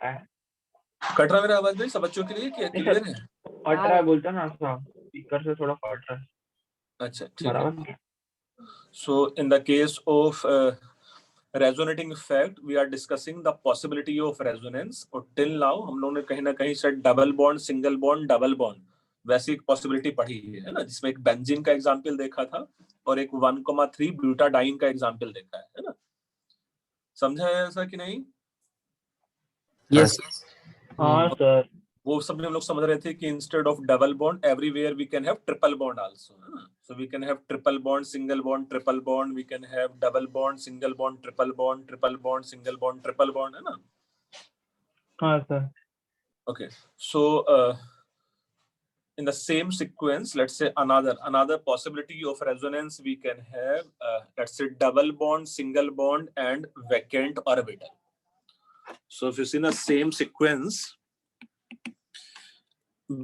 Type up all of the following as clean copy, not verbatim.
रहा है। कट रहा मेरा आवाज भाई सब बच्चों के लिए कि क्लियर है? फट रहा है बोलता ना, स्पीकर से थोड़ा फट रहा है। अच्छा ठीक है। So in the case of resonating effect, we are discussing the possibility of resonance. और till now हम लोगों ने कहीं ना कहीं से double bond, single bond, double bond वैसी एक पॉसिबिलिटी पढ़ी है ना, जिसमें एक बेंजीन का एग्जांपल देखा था और एक 1,3 ब्यूटाडाइन का एग्जांपल देखा है ना? समझा है ऐसा कि नहीं? यस हाँ सर। वो सब में हम लोग समझ रहे थे कि instead of double bond everywhere we can have triple bond also, है ना? So we can have triple bond, single bond, triple bond, we can have double bond, single bond, triple bond, triple bond, single bond, triple bond, है ना? हाँ sir. Okay, so in the same sequence, let's say another possibility of resonance we can have, let's say double bond, single bond, and vacant orbital. So if you see in the same sequence,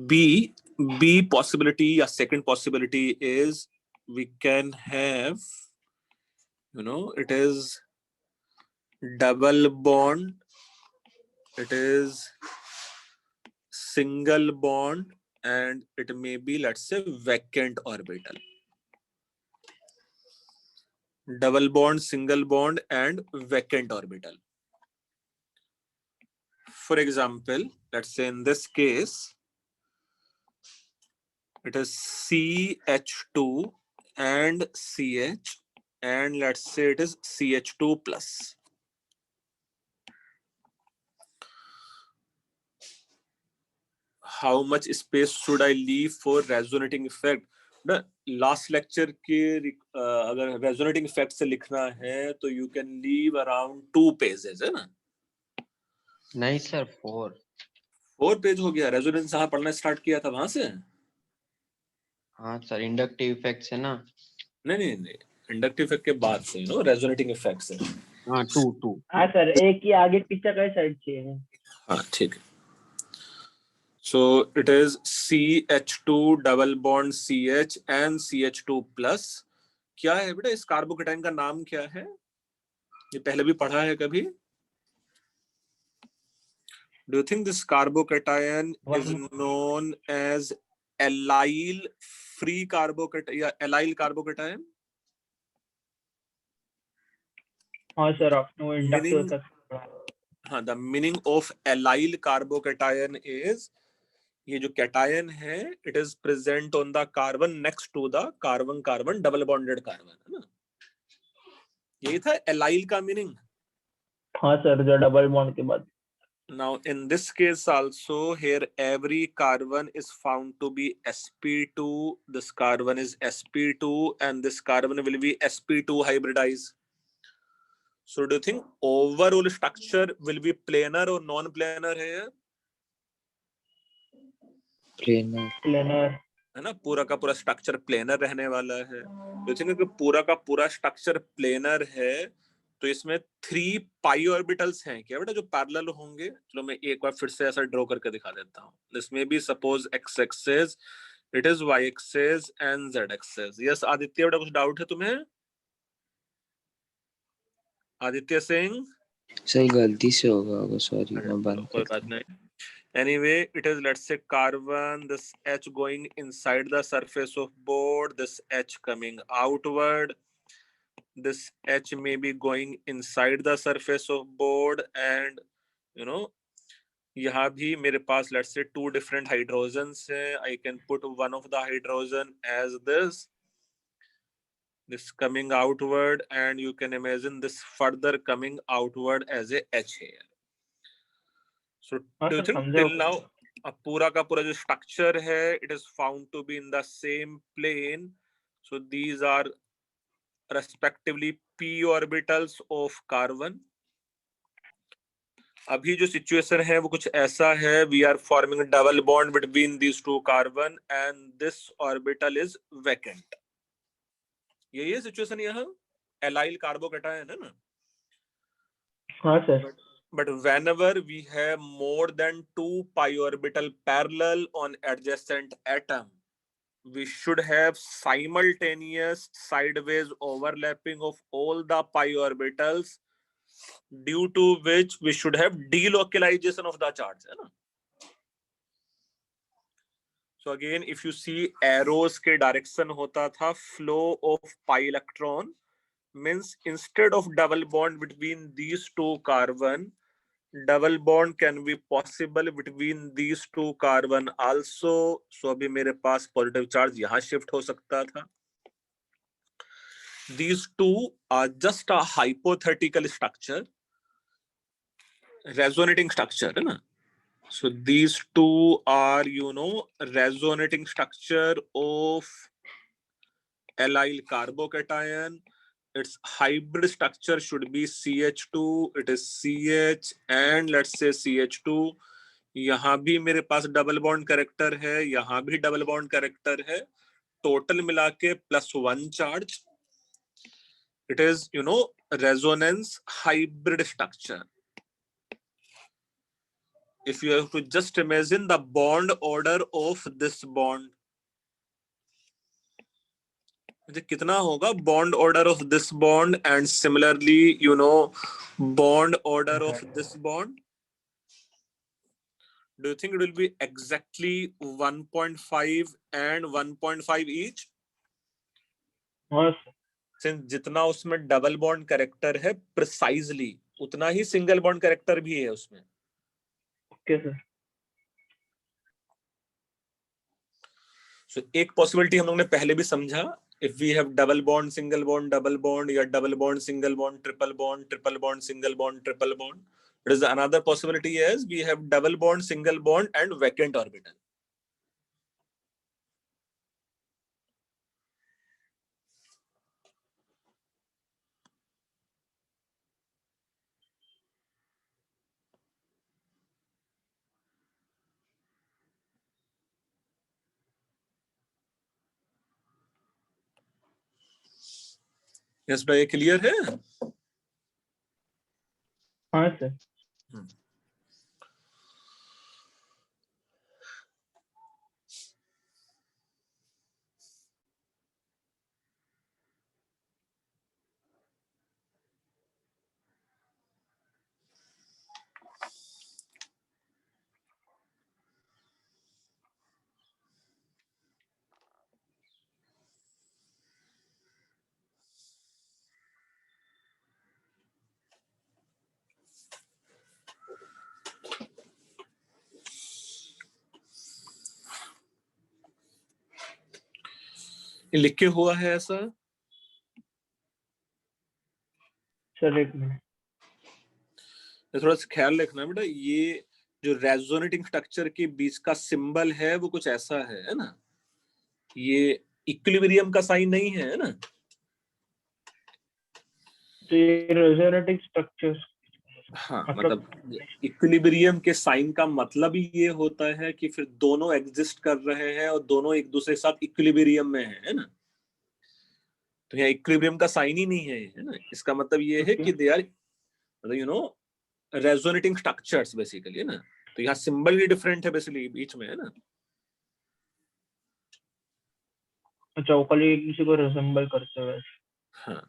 B possibility, a second possibility is we can have, it is double bond, it is single bond, and it may be, let's say, vacant orbital. Double bond, single bond, and vacant orbital. For example, let's say in this case, it is CH2 and CH, and let's say it is CH2 plus. How much space should I leave for resonating effect? ना last lecture के अगर resonating effect से लिखना है तो you can leave around 2 pages, है ना? नहीं सर 4 पेज हो गया। रेजोनेंस जहां पढ़ना स्टार्ट किया था वहां से? हाँ सर इंडक्टिव इफेक्ट्स है ना? नहीं, इंडक्टिव इफेक्ट के बाद से रेजोनेटिंग इफेक्ट्स है। हाँ 2 हाँ सर, एक ही आगे पीछे का साइड चाहिए। हाँ ठीक है। So it is CH2 double bond CH and CH2 plus. क्या है बेटा इस कार्बोकेटाइन का नाम क्या है? ये पहले भी पढ़ा है कभी? Do you think this carbocation is known as allyl free carbocation या allyl carbocation? हाँ सर, आपने इंडक्टिव का हाँ, the meaning of allyl carbocation is ये जो कैटायन है it is present on the carbon next to the carbon double bonded carbon, है ना? यही था एलाइल का मीनिंग। हाँ सर, जो डबल बॉन्ड के बाद। Now in this case also here every carbon is found to be sp2, this carbon is sp2 and this carbon will be sp2 hybridise. So do you think overall structure will be planar और non planar है? Planar है ना? पूरा का पूरा structure planar रहने वाला है। तो पूरा का पूरा स्ट्रक्चर प्लेनर है तो इसमें 3 पाई ऑर्बिटल्स हैं क्या बेटा जो पैरेलल होंगे? चलो मैं एक बार फिर से ऐसा ड्रॉ करके दिखा देता हूँ। दिस में be suppose x axis, it is y axis and z axis. Yes Aditya, बेटा कुछ डाउट है तुम्हें? आदित्य सिंह सही गलती से होगा, सॉरी मैं बंद कोई बात नहीं। Anyway, it is, let's say, carbon, this H going inside the surface of board, this H coming outward, this H may be going inside the surface of board, and यहाँ भी मेरे पास let's say 2 different hydrogens है। I can put one of the hydrogen as this coming outward, and you can imagine this further coming outward as a H here. So do you think till now अब पूरा का पूरा जो structure है it is found to be in the same plane? So these are respectively p orbitals of carbon. अभी जो situation है वो कुछ ऐसा है, we are forming double bond between these 2 carbon and this orbital is vacant. यही है situation यहाँ एलाइल कार्बोकेटायन है ना? हाँ sir. But whenever we have more than 2 pi orbital parallel on adjacent atom, we should have simultaneous sideways overlapping of all the pi orbitals due to which we should have delocalization of the charge, है ना? So again, if you see arrows के direction होता था flow of pi electron, means instead of double bond between these two carbon, double bond can be possible between these two carbon also. So अभी मेरे पास positive charge यहाँ shift हो सकता था. These two are just a hypothetical structure, resonating structure, है ना? So these two are, you know, resonating structure of allyl carbocation. Its hybrid structure should be CH2. It is CH and let's say CH2. यहाँ भी मेरे पास double bond character है, यहाँ भी double bond character है, total मिला के +1 charge. It is, you know, resonance hybrid structure. If you have to just imagine the bond order of this bond, कितना होगा bond order of this bond, and similarly, you know, bond order of this bond? Do you think it will be exactly 1.5 and 1.5 each? हाँ sir. Since जितना उसमें double bond character है precisely, उतना ही single bond character भी है उसमें. Okay sir. So एक possibility हम लोग ने पहले भी समझा, if we have double bond single bond double bond या double bond single bond triple bond single bond triple bond, it is another possibility is we have double bond single bond and vacant orbital. Yes भाई, clear है? हाँ sir. लिख के हुआ है ऐसा? Sir एक मिनट. थोड़ा सा ख्याल रखना बेटा, ये जो रेजोनेटिंग स्ट्रक्चर के बीच का सिंबल है वो कुछ ऐसा है ना? ये इक्विलिब्रियम का साइन नहीं है ना? तो ये रेजोनेटिंग स्ट्रक्चर. हाँ, मतलब इक्विलिब्रियम के साइन का मतलब ही ये होता है कि फिर दोनों एग्जिस्ट कर रहे हैं और दोनों एक दूसरे के साथ इक्विलिब्रियम में है ना? तो यहाँ इक्विलिब्रियम का साइन ही नहीं है ना? इसका मतलब ये है कि दे आर, मतलब you know, resonating structures basically, है ना? तो यहाँ सिंबल ही डिफरेंट है बेसिकली बीच में, है ना? अच्छा, वो खाली एक दूसरे को रिसेंबल करते हुए. हाँ,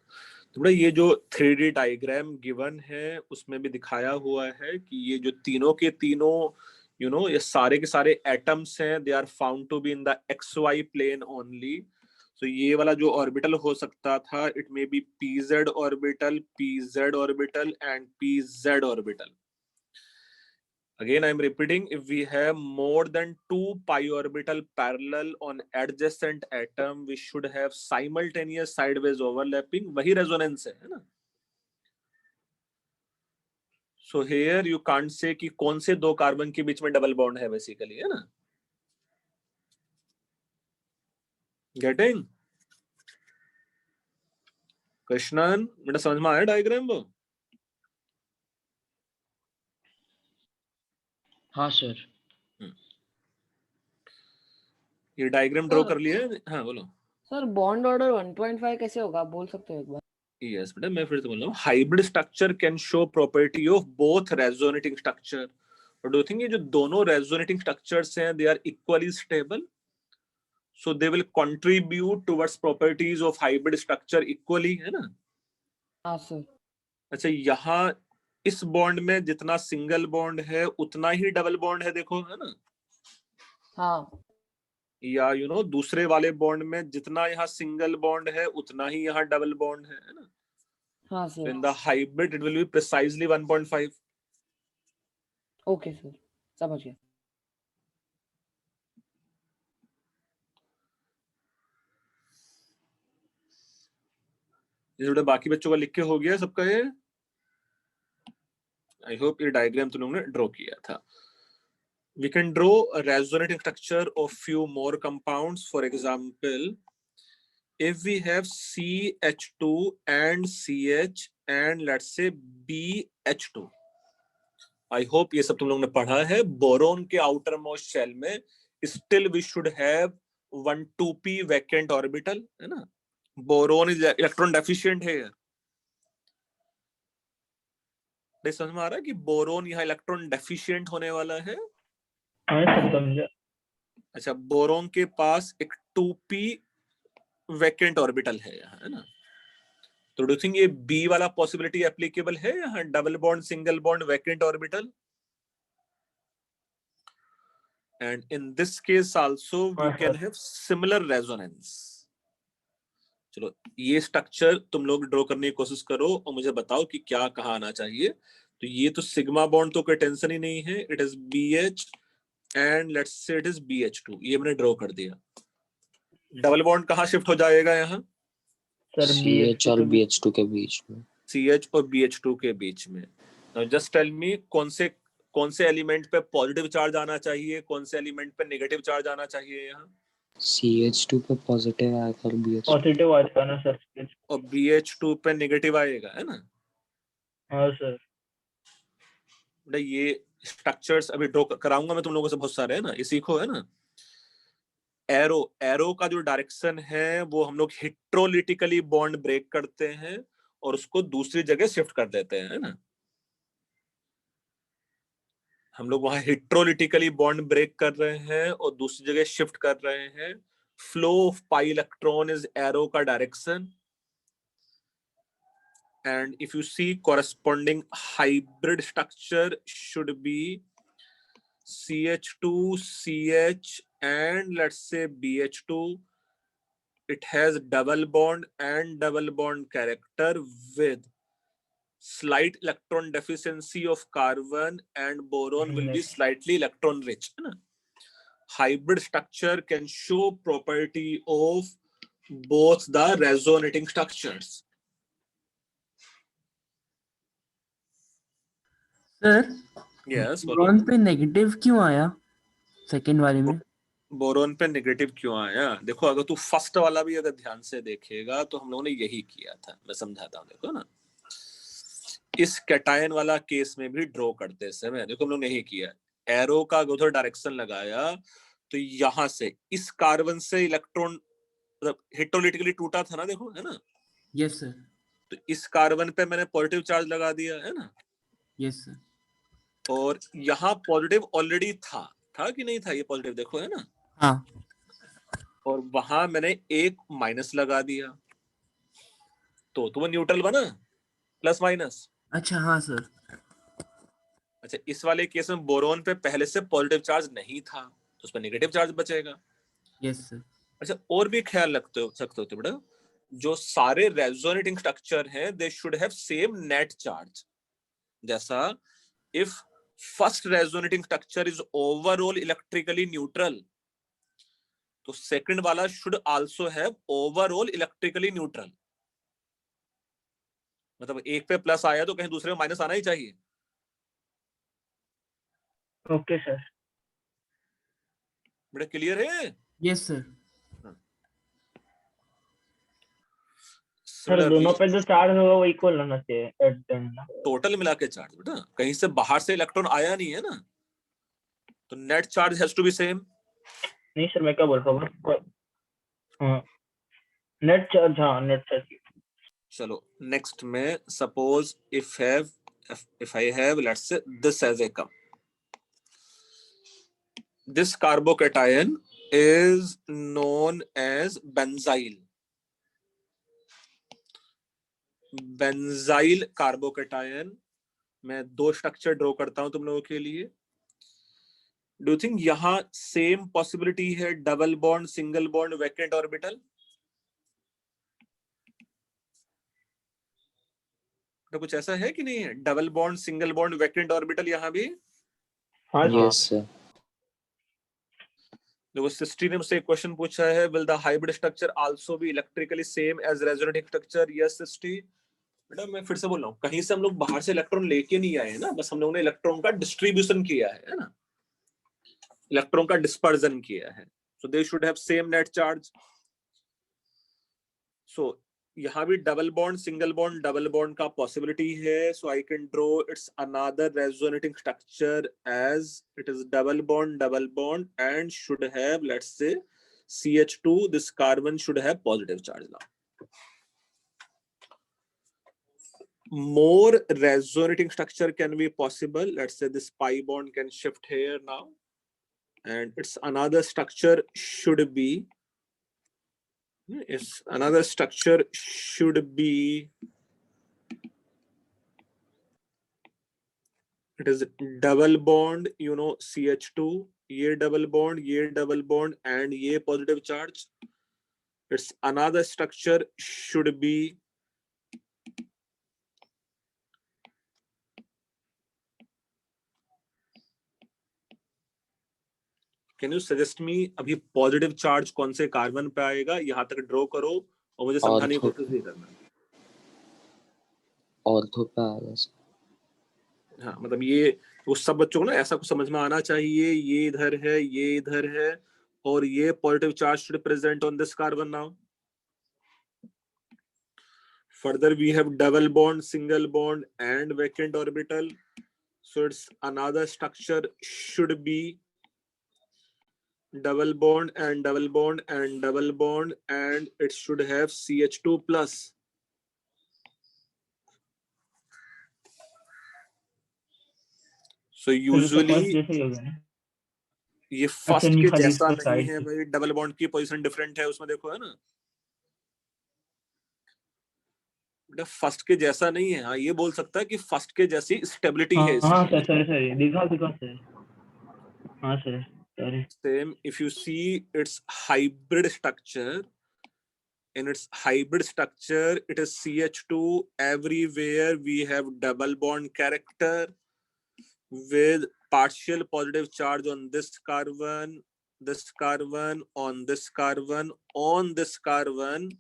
तो बड़ा ये जो 3D डायग्राम गिवन है उसमें भी दिखाया हुआ है कि ये जो तीनों के तीनों, यू नो, ये सारे के सारे एटम्स हैं, they are found to be in the XY plane only. तो ये वाला जो ऑर्बिटल हो सकता था, it may be PZ orbital, PZ orbital and PZ orbital. Again, I am repeating, if we have more than 2 pi orbital parallel on adjacent atom, we should have simultaneous sideways overlapping. वही resonance है ना? So here you can't say कि कौन से दो carbon के बीच में double bond है बेसिकली, है ना? Getting? कृष्णन, बेटा समझ में आया डायग्राम वो? हाँ सर. ये डायग्राम ड्रॉ कर लिया है? हाँ बोलो. सर बॉन्ड ऑर्डर 1.5 कैसे होगा, आप बोल सकते हो एक बार? यस बेटा, मैं फिर से बोल रहा हूँ, hybrid structure can show property of both resonating structure. But do think ये जो दोनों रेजोनेटिंग स्ट्रक्चर्स हैं, they are equally stable, so they will contribute towards properties of hybrid structure equally, है ना? हाँ सर. अच्छा, यहाँ इस बॉन्ड में जितना सिंगल बॉन्ड है उतना ही डबल बॉन्ड है, देखो, है ना? हाँ या दूसरे वाले बॉन्ड में जितना यहाँ सिंगल बॉन्ड है उतना ही यहाँ डबल बॉन्ड है ना? हाँ So sir. in the hybrid it will be precisely 1.5. Okay sir, समझ गया। ये थोड़ा बाकी बच्चों का लिख के हो गया सबका ये? आई होप ये डायग्राम तुम लोगों ने ड्रॉ किया था। We can draw a resonating structure of few more compounds. For example, if we have CH2 and CH and let's say BH2. I hope ये सब तुम लोगों ने पढ़ा है। बोरोन के आउटर मोस्ट शेल में still we should have 1 2p vacant orbital, है ना? बोरोन इज इलेक्ट्रॉन डेफिशिएंट है। समझ में आ रहा है कि बोरोन यहाँ इलेक्ट्रॉन डेफिशिएंट होने वाला है? हाँ सर, समझा। अच्छा, बोरोन के पास एक 2p वैकेंट ऑर्बिटल है यहाँ, है ना? तो डू थिंक ये बी वाला पॉसिबिलिटी एप्लीकेबल है यहाँ, double bond single bond vacant orbital? And in this case also we can have similar resonance. चलो, ये स्ट्रक्चर तुम लोग ड्रॉ करने की कोशिश करो और मुझे बताओ कि क्या कहाँ आना चाहिए। तो ये तो सिग्मा बॉन्ड तो कोई टेंशन ही नहीं है, it is BH and let's say it is BH2। ये मैंने ड्रॉ कर दिया। डबल बॉन्ड कहाँ शिफ्ट हो जाएगा यहाँ? सर CH और BH2 के बीच में। CH और BH2 के बीच में। नाउ जस्ट टेल मी कौन से एलिमेंट पे पॉजिटिव चार्ज आना चाहिए, कौन से एलिमेंट पे नेगेटिव चार्ज आना चाहिए यहाँ? CH2 पे पॉजिटिव आएगा और BH2 पॉजिटिव आएगा ना सर? और BH2 पे नेगेटिव आएगा, है ना? हाँ सर। ये स्ट्रक्चर्स अभी ड्रॉ कराऊंगा मैं तुम लोगों से बहुत सारे, है ना? ये सीखो, है ना? एरो का जो डायरेक्शन है वो हम लोग हिट्रोलिटिकली बॉन्ड ब्रेक करते हैं और उसको दूसरी जगह शिफ्ट कर देते हैं, है ना? हम लोग वहां हिट्रोलिटिकली बॉन्ड ब्रेक कर रहे हैं और दूसरी जगह शिफ्ट कर रहे हैं। Flow of pi electron is arrow का direction. And if you see, corresponding hybrid structure should be CH2, CH, and let's say BH2. It has double bond and double bond character with slight electron deficiency of carbon, and boron will be slightly electron rich. Hybrid structure can show property of both the resonating structures. Sir Yes, boron पे negative क्यों आया second वाले में? Boron पे negative क्यों आया? देखो, अगर तू फर्स्ट वाला भी अगर ध्यान से देखेगा तो हम लोगों ने यही किया था। मैं समझाता हूँ, देखो ना, इस कैटायन वाला केस में भी ड्रॉ करते समय देखो हम लोग ने यही किया। एरो का उधर डायरेक्शन लगाया तो यहां से इस कार्बन से इलेक्ट्रॉन मतलब हेटेरोलिटिकली टूटा था ना, देखो, है ना? Yes sir. तो इस कार्बन पे मैंने पॉजिटिव चार्ज लगा दिया, है ना? Yes sir. और यहाँ पॉजिटिव ऑलरेडी था कि नहीं था? ये पॉजिटिव देखो, है ना? हाँ। और वहां मैंने एक माइनस लगा दिया तो वो न्यूट्रल बना, प्लस माइनस। अच्छा हाँ सर। अच्छा, इस वाले केस में बोरोन पे पहले से पॉजिटिव चार्ज नहीं था तो उस पर नेगेटिव चार्ज बचेगा। Yes sir. अच्छा, और भी ख्याल रखते हो बेटा, जो सारे रेजोनेटिंग स्ट्रक्चर हैं they should have same net charge. जैसा if first resonating structure is overall electrically neutral तो सेकंड वाला should also have overall electrically neutral. मतलब एक पे प्लस आया तो कहीं दूसरे में माइनस आना ही चाहिए। Okay sir. बेटा क्लियर है? Yes sir. सर दोनों पे जो चार्ज होगा वो इक्वल होना चाहिए एट द एंड। टोटल मिला के चार्ज बेटा, कहीं से बाहर से इलेक्ट्रॉन आया नहीं है ना, तो net charge has to be same. नहीं सर, मैं क्या बोल रहा हूँ, हाँ नेट चार्ज, हाँ नेट चार्ज। चलो नेक्स्ट में suppose if I have let's say this as a cup, this carbocation is known as benzyl, benzyl carbocation. मैं 2 स्ट्रक्चर ड्रॉ करता हूं तुम लोगों के लिए। डू यू थिंक यहां सेम पॉसिबिलिटी है double bond, single bond, vacant orbital? तो कुछ ऐसा है कि नहीं है? Double bond, single bond, vacant orbital यहां भी? हाँ Yes, sir. देखो सिस्टी ने मुझसे एक क्वेश्चन पूछा है, will the hybrid structure also be electrically same as resonating structure? Yes सिस्टी। बेटा मैं फिर से बोल रहा हूँ, कहीं से हम लोग बाहर से इलेक्ट्रॉन लेके नहीं आए हैं ना, बस हम लोगों ने इलेक्ट्रॉन का डिस्ट्रीब्यूशन किया है ना, इलेक्ट्रॉन का डिस्पर्जन किया है। So they should have same net charge. So यहाँ भी double bond, single bond, double bond का पॉसिबिलिटी है। So I can draw it's another resonating structure as it is double bond and should have let's say CH2. This carbon should have positive charge now. More resonating structure can be possible. Let's say this pi bond can shift here now, and it's another structure should be. It's another structure should be. It is double bond, you know, CH2. ये double bond, and ये positive charge. It's another structure should be. Can you suggest मी अभी positive charge कौन से carbon पे आएगा? यहां तक draw करो और मुझे समझाने की ऑर्थो कोशिश भी करना। ऑर्थो पे आ गया सर। हाँ मतलब ये उस सब बच्चों को ना ऐसा कुछ समझ में आना चाहिए, ये इधर है, ये इधर है, और ये positive charge should present on this carbon now. Further we have double bond, single bond and vacant orbital. So it's another structure should be double bond and double bond and double bond, and it should have CH2 plus. So फिर तो first usually जैसे ही हो गया ना। ये अच्छा first नहीं, के खाली जैसा इसको नहीं साइड है से। भाई, डबल बॉन्ड की पोजीशन डिफरेंट है उसमें, देखो है ना बेटा, फर्स्ट के जैसा नहीं है। हाँ ये बोल सकता है कि फर्स्ट के जैसी स्टेबिलिटी है हाँ हाँ इसकी। सर, सॉरी सॉरी, दिखा दिखा सर। हाँ sir, sorry. Same if you see its hybrid structure. In its hybrid structure, it is CH2. Everywhere we have double bond character with partial positive charge on this carbon, this carbon, on this carbon, on this carbon,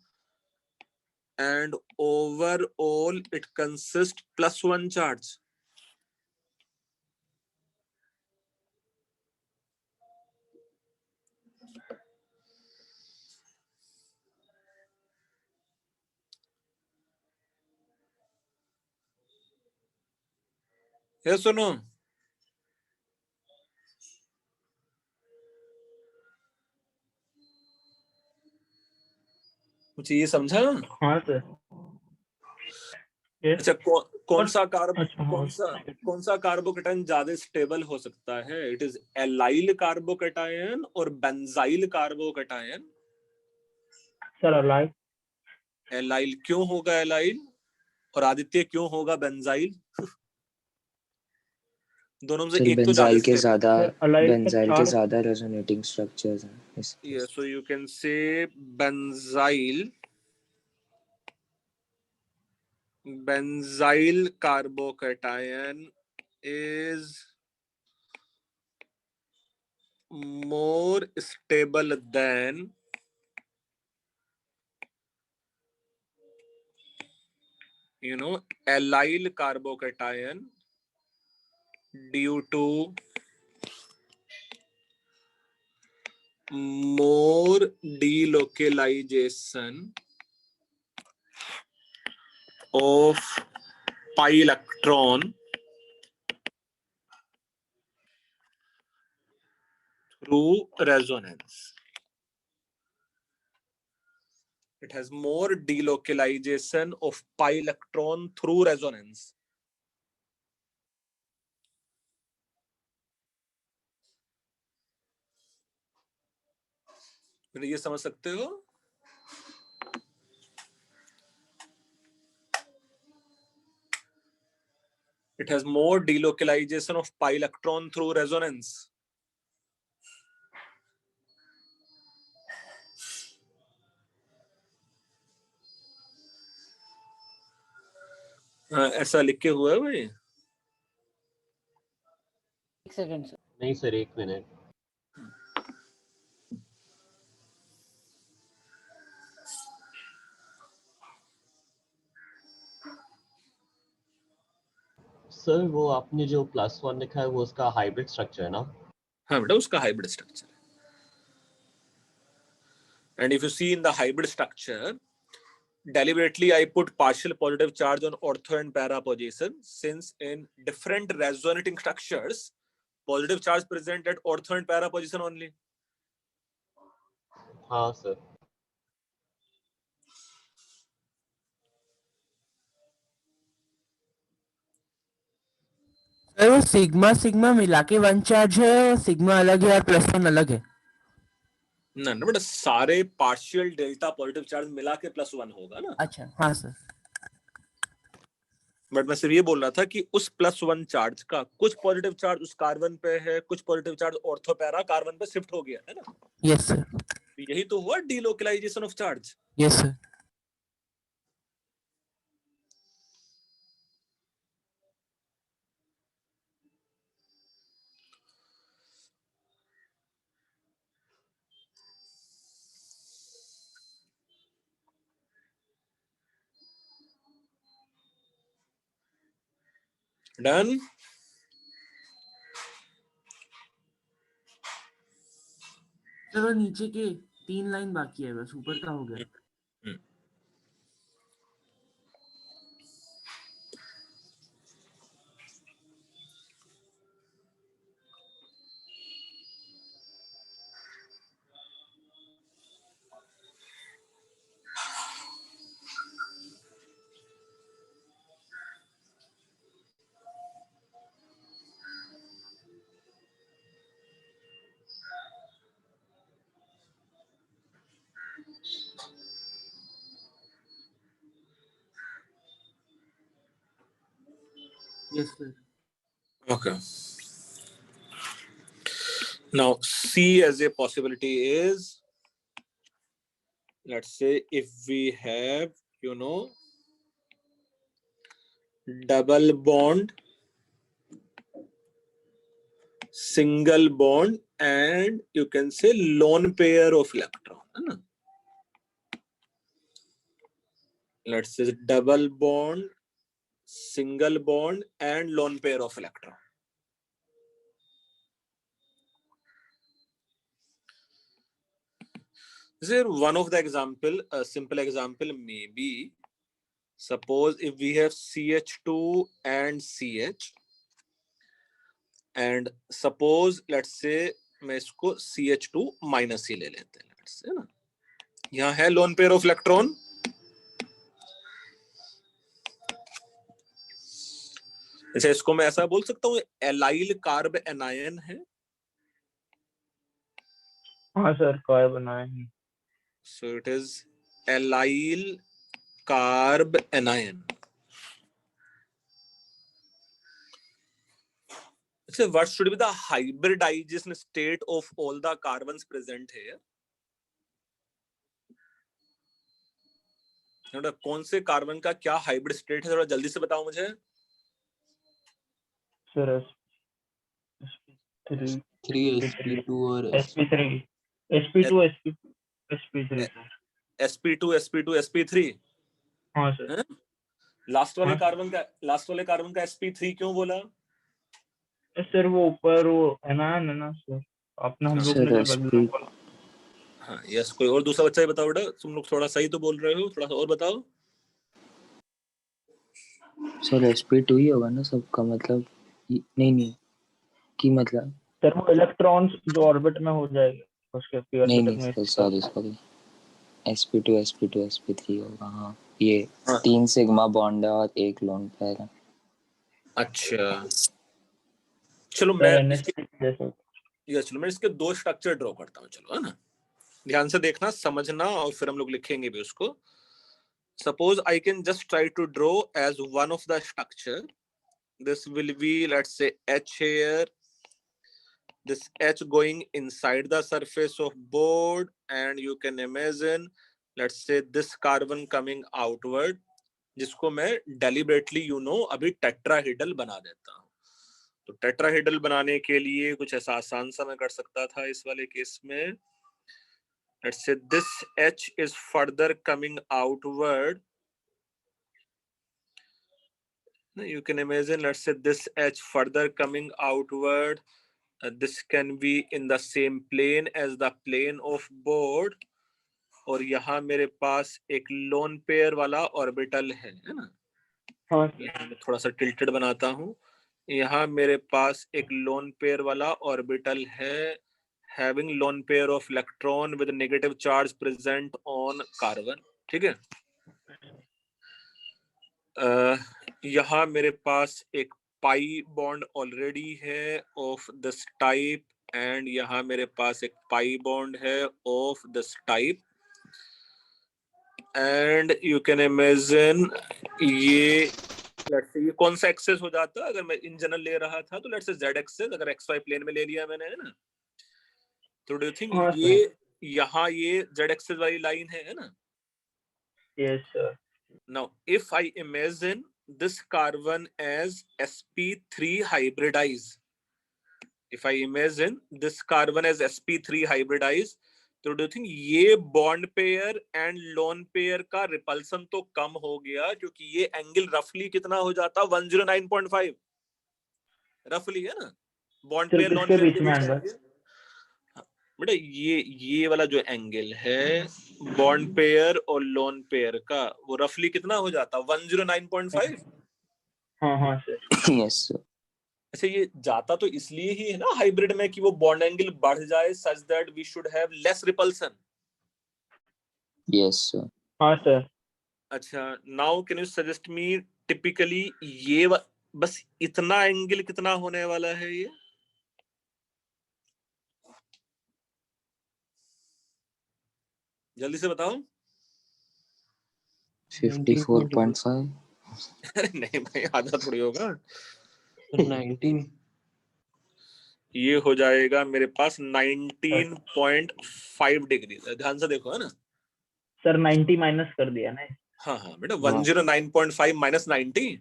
and overall it consists +1 charge. Yes or no? मुझे ये समझा? हाँ sir. Yes. अच्छा कौन सा अच्छा हाँ। कौन सा कार्बोकेटायन ज्यादा स्टेबल हो सकता है? इट इज एलाइल कार्बोकेटायन और benzyl carbocation. Sir alive. Allyl क्यों होगा एलाइल, और आदित्य क्यों होगा बेंजाइल? दोनों में सर से एक तो ज्यादा स्टेबल। सर अलाइव का बेंजाइल के चार। ज्यादा रेजोनेटिंग स्ट्रक्चर्स हैं Yeah, so you can say benzyl carbocation is more stable than allyl carbocation due to more delocalization of pi electron through resonance. It has more delocalization of pi electron through resonance. ये समझ सकते हो? It has more delocalization of pi electron through resonance. ऐसा लिख के हुआ है भाई? एक सेकंड सर। नहीं सर, एक मिनट। सर वो आपने जो +1 लिखा है वो उसका हाइब्रिड स्ट्रक्चर है ना? हाँ बेटा, उसका हाइब्रिड स्ट्रक्चर है। And if you see in the hybrid structure, deliberately I put partial positive charge on ortho and para position, since in different resonating structures, positive charge present at ortho and para position only. हाँ sir. Sir वो sigma sigma मिला के 1 charge है और sigma अलग है और +1 अलग है। ना बेटा, सारे पार्शियल डेल्टा पॉजिटिव चार्ज मिला के +1 होगा ना। अच्छा हाँ सर। बट मैं सिर्फ ये बोल रहा था कि उस +1 चार्ज का कुछ पॉजिटिव चार्ज उस कार्बन पे है, कुछ positive charge ortho para carbon पे शिफ्ट हो गया है ना। Yes sir. यही तो हुआ delocalisation of charge. Yes sir. Done. चलो नीचे के 3 लाइन बाकी है, बस ऊपर का हो गया। Yes sir. Okay. Now C as a possibility is, let's say if we have, double bond, single bond, and you can say lone pair of electron, है ना? Let's say double bond, single bond, and lone pair of electron. Here one of the example, a simple example may be, suppose if we have CH2 and CH, and suppose let's say मैं इसको CH2 minus ही ले लेते हैं, let's say ना, यहाँ है loan pair of electron, जैसे इसको मैं ऐसा बोल सकता हूँ एलाइल कार्ब एनायन है। हाँ sir, carbon ion. So it is allyl carb anion. So what should be the hybridization state of all the carbons present here? कौन से कार्बन का क्या हाइब्रिड स्टेट है, थोड़ा जल्दी से बताओ मुझे। सर sp2 और sp2 हाँ सर। लास्ट वाले कार्बन का sp3 क्यों बोला सर वो ऊपर वो एनायन है ना सर, आपने हम लोग ने जो बदला। हाँ यस, कोई और दूसरा बच्चा ही बताओ बेटा, तुम लोग थोड़ा सही तो बोल रहे हो, थोड़ा सा और बताओ। सर sp2 ही होगा ना सबका, मतलब नहीं की मतलब सर वो इलेक्ट्रॉन्स जो ऑर्बिट में हो जाएगा उसके पी ऑर्बिटल में। सॉरी sp3 होगा। हाँ ये 3 सिग्मा बॉन्ड है और 1 लोन पेयर है। अच्छा चलो मैं इसके 2 स्ट्रक्चर ड्रॉ करता हूँ, चलो, है ना, ध्यान से देखना, समझना, और फिर हम लोग लिखेंगे भी उसको। Suppose I can just try to draw as one of the structure this will be, let's say, H here, this H going inside the surface of board, and you can imagine, let's say, this carbon coming outward, जिसको मैं deliberately अभी tetrahedral बना देता हूँ। तो tetrahedral बनाने के लिए कुछ ऐसा आसान सा मैं कर सकता था इस वाले केस में। Let's say this H is further coming outward. You can imagine, let's say, this H further coming outward. This can be in the same plane as the plane of board. और यहाँ मेरे पास एक lone pair वाला orbital है ना? हाँ मैं थोड़ा सा टिल्टेड बनाता हूँ। यहाँ मेरे पास एक लोन पेयर वाला ऑर्बिटल है, having lone pair of electron with negative charge present on carbon, ठीक है? यहाँ मेरे पास एक पाई बॉन्ड ऑलरेडी है ऑफ दिस टाइप, एंड यहाँ मेरे पास एक पाई बॉन्ड है of this type, and you can imagine ये लेट्स से ये कौन सा एक्सेस हो जाता अगर मैं इन जनरल ले रहा था, तो लेट्स से जेड एक्सेस, अगर एक्स वाई प्लेन में ले लिया मैंने, है ना? तो डू यू थिंक हाँ, ये यहाँ ये जेड एक्सेस वाली लाइन है ना? yes sir. Now if I imagine this carbon as sp3 hybridized, if I imagine this carbon as sp3 hybridized, तो डू थिंक ये bond pair and lone pair का रिपल्सन तो कम हो गया, क्योंकि ये एंगल रफली कितना हो जाता 109.5 रफली, है ना? बॉन्ड पेयर सिर्फ लोन इसके पेयर बीच में एंगल, बेटा ये वाला जो एंगल है बॉन्ड पेयर और लोन पेयर का, वो रफली कितना हो जाता 109.5। हाँ हाँ सर। Yes sir. अच्छा, ये जाता तो इसलिए ही है ना हाइब्रिड में कि वो बॉन्ड एंगल बढ़ जाए such that we should have less repulsion. Yes sir. हाँ सर। अच्छा, now can you suggest me typically ये बस इतना एंगल कितना होने वाला है ये? जल्दी से बताओ। 54.5। अरे नहीं भाई, आधा थोड़ी होगा। 19। ये हो जाएगा मेरे पास 19.5 डिग्री। ध्यान से देखो, है ना सर? 90 माइनस कर दिया ना। हाँ हाँ बेटा, 109.5 माइनस 90।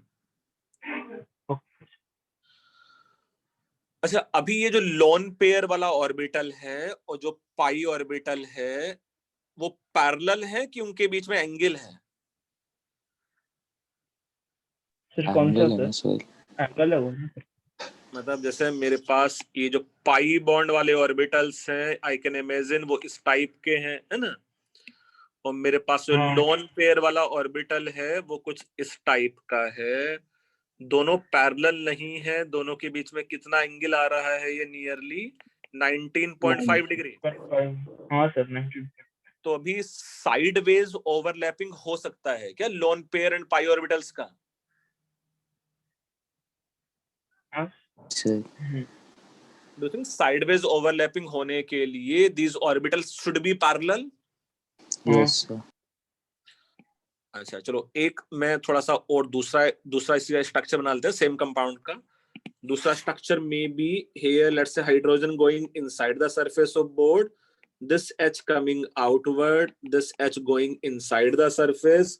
अच्छा, अभी ये जो लोन पेयर वाला ऑर्बिटल है और जो पाई ऑर्बिटल है वो पैरेलल है कि उनके बीच में एंगल है? सर कौन सा एंगल है सर? सर। एंगल है वो। मतलब जैसे मेरे पास ये जो पाई बॉन्ड वाले ऑर्बिटल्स हैं, आई कैन इमेजिन वो इस टाइप के हैं, है ना? और मेरे पास जो हाँ। लोन पेयर वाला ऑर्बिटल है वो कुछ इस टाइप का है। दोनों पैरेलल नहीं है, दोनों के बीच में कितना एंगल आ रहा है? ये नियरली 19.5 डिग्री। हाँ सर 19। तो अभी साइडवेज ओवरलैपिंग हो सकता है क्या lone pair and pi orbitals का? Sir Do you think sideways overlapping होने के लिए these orbitals should be parallel? Yes sir. अच्छा चलो, एक मैं थोड़ा सा और दूसरा इसी स्ट्रक्चर बना लेते हैं सेम कंपाउंड का। दूसरा स्ट्रक्चर में B here, let's say hydrogen going inside the surface of board, this H coming outward, this H going inside the surface,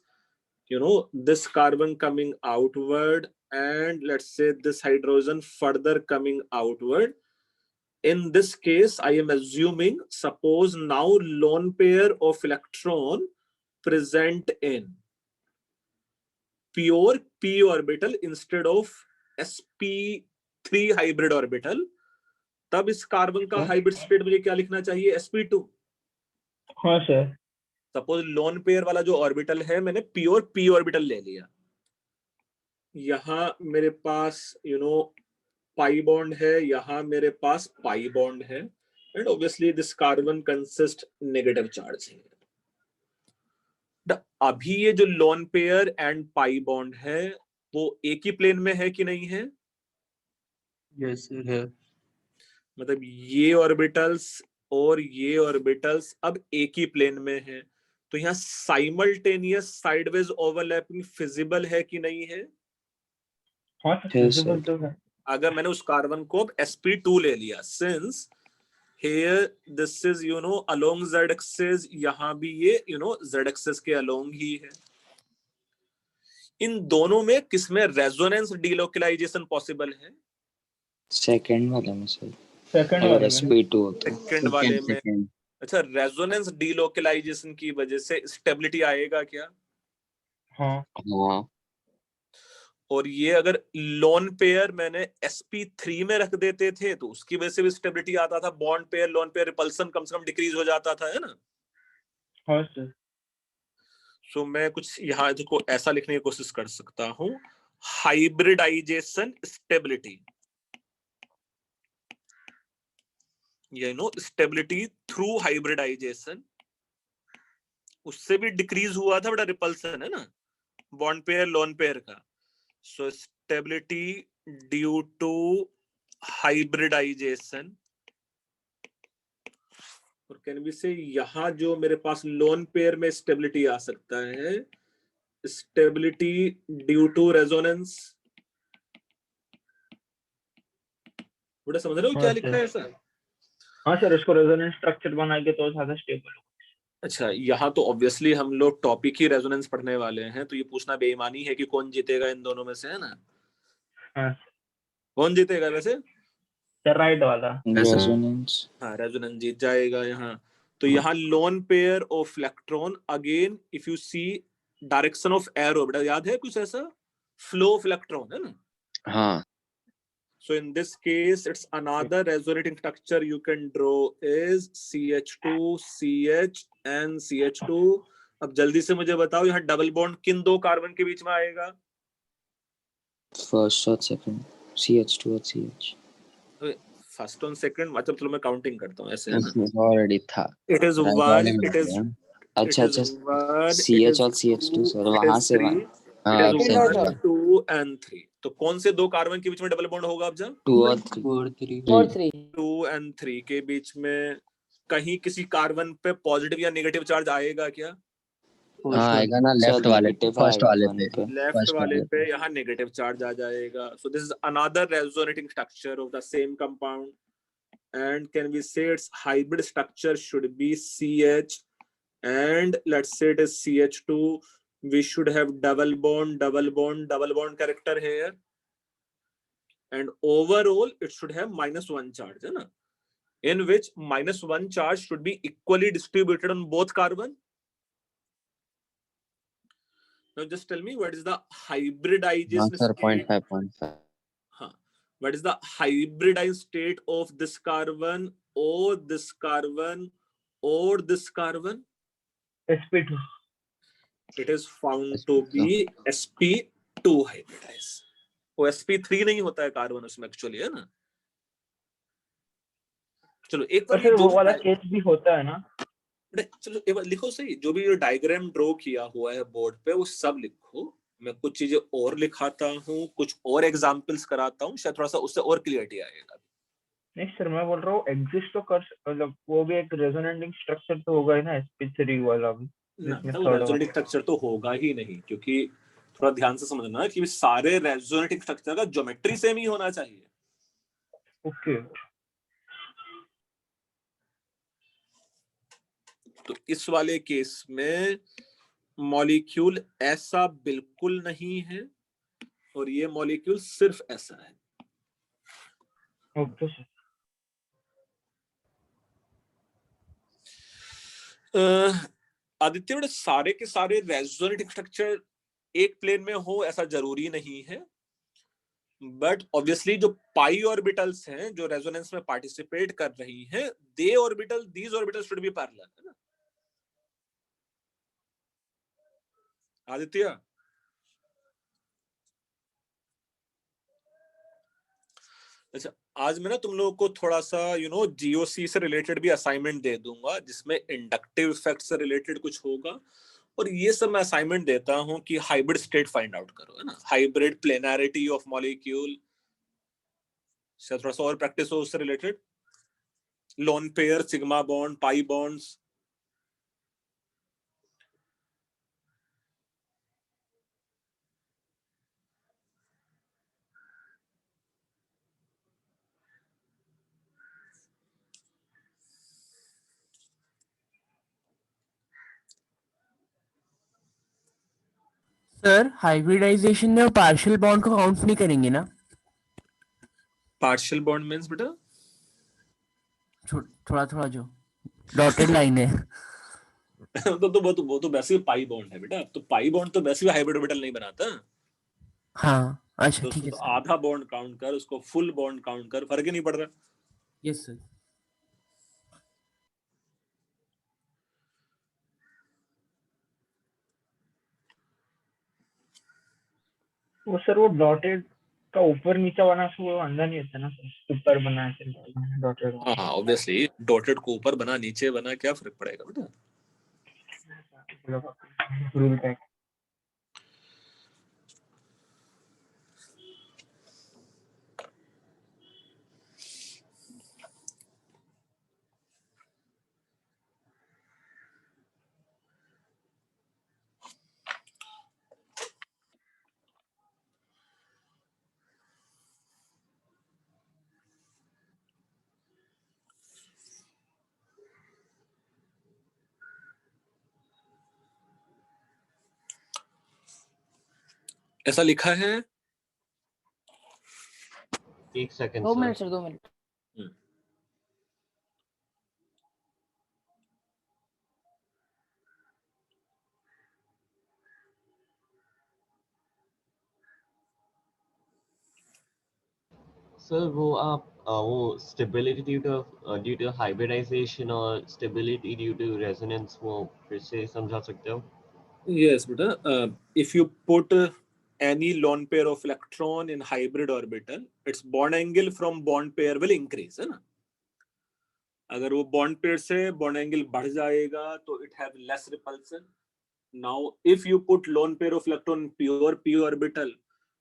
this carbon coming outward, and let's say this hydrogen further coming outward. In this case, I am assuming, suppose now lone pair of electron present in pure p orbital instead of sp3 hybrid orbital, तब इस carbon का hybrid state मुझे क्या लिखना चाहिए? sp2। हाँ sir. Suppose lone pair वाला जो ऑर्बिटल है मैंने प्योर p ऑर्बिटल ले लिया, यहाँ मेरे पास पाई बॉन्ड है, यहाँ मेरे पास पाई बॉन्ड है, and obviously this carbon consist negative charge है। अभी ये जो loan pair and pi bond है वो एक ही प्लेन में है कि नहीं है? यस है। मतलब ये ऑर्बिटल्स और ये ऑर्बिटल्स अब एक ही प्लेन में है, तो यहाँ साइमल्टेनियस साइडवेज ओवरलैपिंग फिजिबल है कि नहीं है? हाँ सर Yes, फिजिबल sir. तो है। अगर मैंने उस कार्बन को sp2 ले लिया, since here this is along z axis, यहाँ भी ये z axis के along ही है, इन दोनों में किसमें रेजोनेंस डिलोकलाइजेशन पॉसिबल है? सेकंड वाले में सर, सेकंड अगर वाले में। sp2 हो तो। सेकंड वाले में। सेकंड अच्छा, रेजोनेंस डिलोकलाइजेशन की वजह से स्टेबिलिटी आएगा क्या? हाँ हाँ और ये अगर लोन पेयर मैंने sp3 में रख देते थे तो उसकी वजह से भी स्टेबिलिटी आता था, bond pair lone pair repulsion कम से कम डिक्रीज हो जाता था, है ना? हाँ सर। सो मैं कुछ यहाँ इसको ऐसा लिखने की कोशिश कर सकता हूँ, hybridisation stability, stability through hybridisation, उससे भी डिक्रीज हुआ था बड़ा रिपल्सन, है ना, बॉन्ड पेयर लोन पेयर का। So stability due to hybridisation, और कैन बी से यहाँ जो मेरे पास लोन पेयर में स्टेबिलिटी आ सकता है, स्टेबिलिटी ड्यू टू रेजोनेंस। बड़ा समझ रहे हो क्या हाँ लिखा सर। है ऐसा? हाँ सर, इसको रेजोनेंस स्ट्रक्चर बनाएंगे तो ज्यादा स्टेबल। अच्छा, यहाँ तो ऑब्वियसली हम लोग टॉपिक ही रेजोनेंस पढ़ने वाले हैं, तो ये पूछना बेईमानी है कि कौन जीतेगा इन दोनों में से, है ना? हाँ कौन जीतेगा वैसे? सर, राइट वाला। रेजोनेंस। हाँ, रेजोनेंस जीत जाएगा यहाँ। तो यहाँ lone pair of electron, again if you see direction of arrow, बेटा याद है कुछ ऐसा, फ्लो ऑफ इलेक्ट्रॉन, है ना? हाँ So in this case, it's another resonating structure you can draw is CH2, CH and CH2. अब जल्दी से मुझे बताओ यहाँ डबल बॉन्ड किन दो कार्बन के बीच में आएगा? फर्स्ट और सेकंड, CH2 और CH। फर्स्ट और सेकंड, मतलब चलो मैं काउंटिंग करता हूँ ऐसे, है ना? ऑलरेडी था। It is Right one, वाले में it is लगे हैं। अच्छा it is अच्छा, one, it CH is और CH2 two, सर, it वहां is से three, हाँ it अब is से Second और one, third। 2 and 3। तो कौन से दो कार्बन के बीच में डबल बॉन्ड होगा अब जब? 2 और 3। 4 3। 2 and 3 के बीच में कहीं किसी कार्बन पे पॉजिटिव या नेगेटिव चार्ज आएगा क्या? हाँ आएगा ना, सर लेफ्ट वाले पे, नेगेटिव फर्स्ट आएगा वाले वन पे, पे। लेफ्ट फर्स्ट वाले वाले पे पे। यहाँ नेगेटिव चार्ज आ जाएगा। So this is another resonating structure of the same compound, and can we say its hybrid structure should be CH, and let's say it is CH2, we should have double bond, double bond, double bond character here, and overall it should have -1 charge, है ना, in which -1 charge should be equally distributed on both carbon. Now just tell me what is the हाँ hybridization sir, state? 0.5 हाँ, what is the hybridized state of this carbon or this carbon or this carbon? sp2। It is found to be sp2 hybridized। वो sp3 नहीं होता है carbon उसमें actually, है ना? चलो एक और बार ये फिर जो वो वाला केस भी होता है ना? चलो एक बार लिखो सही, जो भी ये डायग्राम ड्रॉ किया हुआ है बोर्ड पे वो सब लिखो। मैं कुछ चीजें और लिखाता हूँ, कुछ और एग्जांपल्स कराता हूँ, शायद थोड़ा सा उससे और क्लियरिटी आएगा। नहीं सर, मैं बोल रहा हूँ एग्जिस्ट तो कर, मतलब वो भी एक रेजोनेटिंग स्ट्रक्चर तो होगा ही ना sp3 वाला भी, ना जिसमें वो थर्ड रेजोनेटिंग स्ट्रक्चर तो होगा ही नहीं, क्योंकि थोड़ा ध्यान से समझना कि सारे रेजोनेटिंग स्ट्रक्चर का ज्योमेट्री सेम ही होना चाहिए। ओके। तो इस वाले केस में मॉलिक्यूल ऐसा बिल्कुल नहीं है, और ये मॉलिक्यूल सिर्फ ऐसा है। Okay sir. आदित्य, बड़े सारे के सारे रेजोनेटिंग स्ट्रक्चर एक प्लेन में हो ऐसा जरूरी नहीं है, बट ऑब्वियसली जो पाई ऑर्बिटल्स हैं जो रेजोनेंस में पार्टिसिपेट कर रही हैं, they orbital, these orbital should be parallel, है ना आदित्य? अच्छा, आज मैं ना तुम लोगों को थोड़ा सा जीओसी से रिलेटेड भी असाइनमेंट दे दूंगा, जिसमें इंडक्टिव इफेक्ट से रिलेटेड कुछ होगा, और ये सब मैं असाइनमेंट देता हूं कि हाइब्रिड स्टेट फाइंड आउट करो, है ना, हाइब्रिड प्लेनारिटी ऑफ मॉलिक्यूल, थोड़ा सा और प्रैक्टिस हो उससे related, lone pair, sigma bond, pi bonds. Sir hybridisation में पार्शियल बॉन्ड को काउंट नहीं करेंगे ना? पार्शियल बॉन्ड मींस बेटा थोड़ा थोड़ा जो डॉटेड लाइन है। वो तो वैसे ही पाई बॉन्ड है बेटा। अब तो पाई बॉन्ड तो वैसे भी हाइब्रिड ऑर्बिटल नहीं बनाता। हाँ अच्छा तो ठीक उसको है तो सर। आधा बॉन्ड काउंट कर, उसको फुल बॉन्ड काउंट कर, फर्क ही नहीं पड़ रहा। Yes sir. वो सर वो डॉटेड का ऊपर नीचे बना से वो अंदर नहीं होता ना सर, ऊपर बना है डॉटेड। हाँ ऑब्वियसली डॉटेड को ऊपर बना नीचे बना क्या फर्क पड़ेगा बेटा। रूल का ऐसा लिखा है। एक second 2 sir. Minute sir, 2 minute. Sir वो आप वो स्टेबिलिटी ड्यू टू हाइब्रिडाइजेशन और स्टेबिलिटी ड्यू टू रेजोनेंस वो फिर से समझा सकते हो? Yes, beta. If you put any lone pair of electron in hybrid orbital, its bond angle from bond pair will increase, है ना? अगर वो bond pair से bond angle बढ़ जाएगा तो it have less repulsion. Now, if you put lone pair of electron in pure p orbital,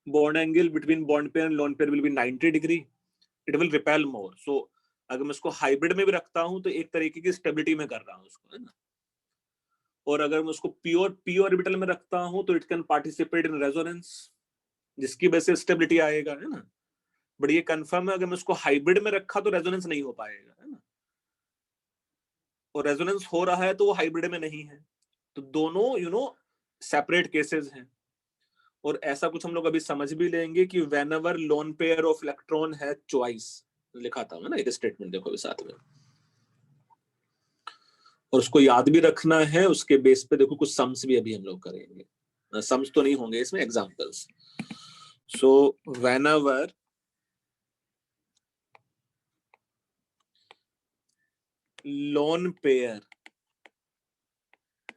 bond angle between bond pair and lone pair will be 90 degree. It will repel more. So, अगर मैं इसको hybrid में भी रखता हूँ तो एक तरीके की stability में कर रहा हूँ उसको, है ना? और अगर मैं उसको प्योर पी ऑर्बिटल में रखता हूं तो it can participate in resonance, जिसकी वजह से स्टेबिलिटी आएगा, है ना? बट ये कंफर्म है अगर मैं उसको हाइब्रिड में रखा तो रेजोनेंस नहीं हो पाएगा, है ना? और रेजोनेंस हो रहा है तो वो हाइब्रिड में नहीं है। तो दोनों सेपरेट केसेस हैं। और ऐसा कुछ हम लोग अभी समझ भी लेंगे कि whenever loan pair of electron है चॉइस, लिखा था ना एक स्टेटमेंट, देखो साथ में, और उसको याद भी रखना है। उसके बेस पे देखो कुछ सम्स भी अभी हम लोग करेंगे। सम्स तो नहीं होंगे इसमें, examples. So whenever lone pair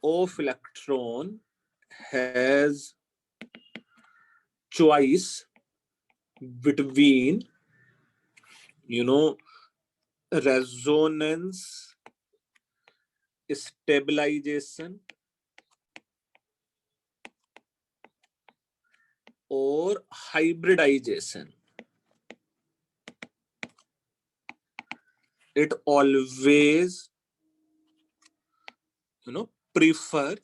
of electron has choice between resonance stabilization or hybridization, it always prefer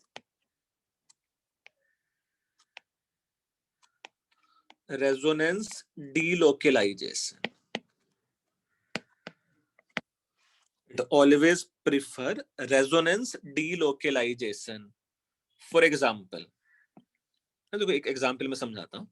resonance delocalization. It always prefer resonance delocalization. For example, देखो एक एग्जाम्पल में समझाता हूं।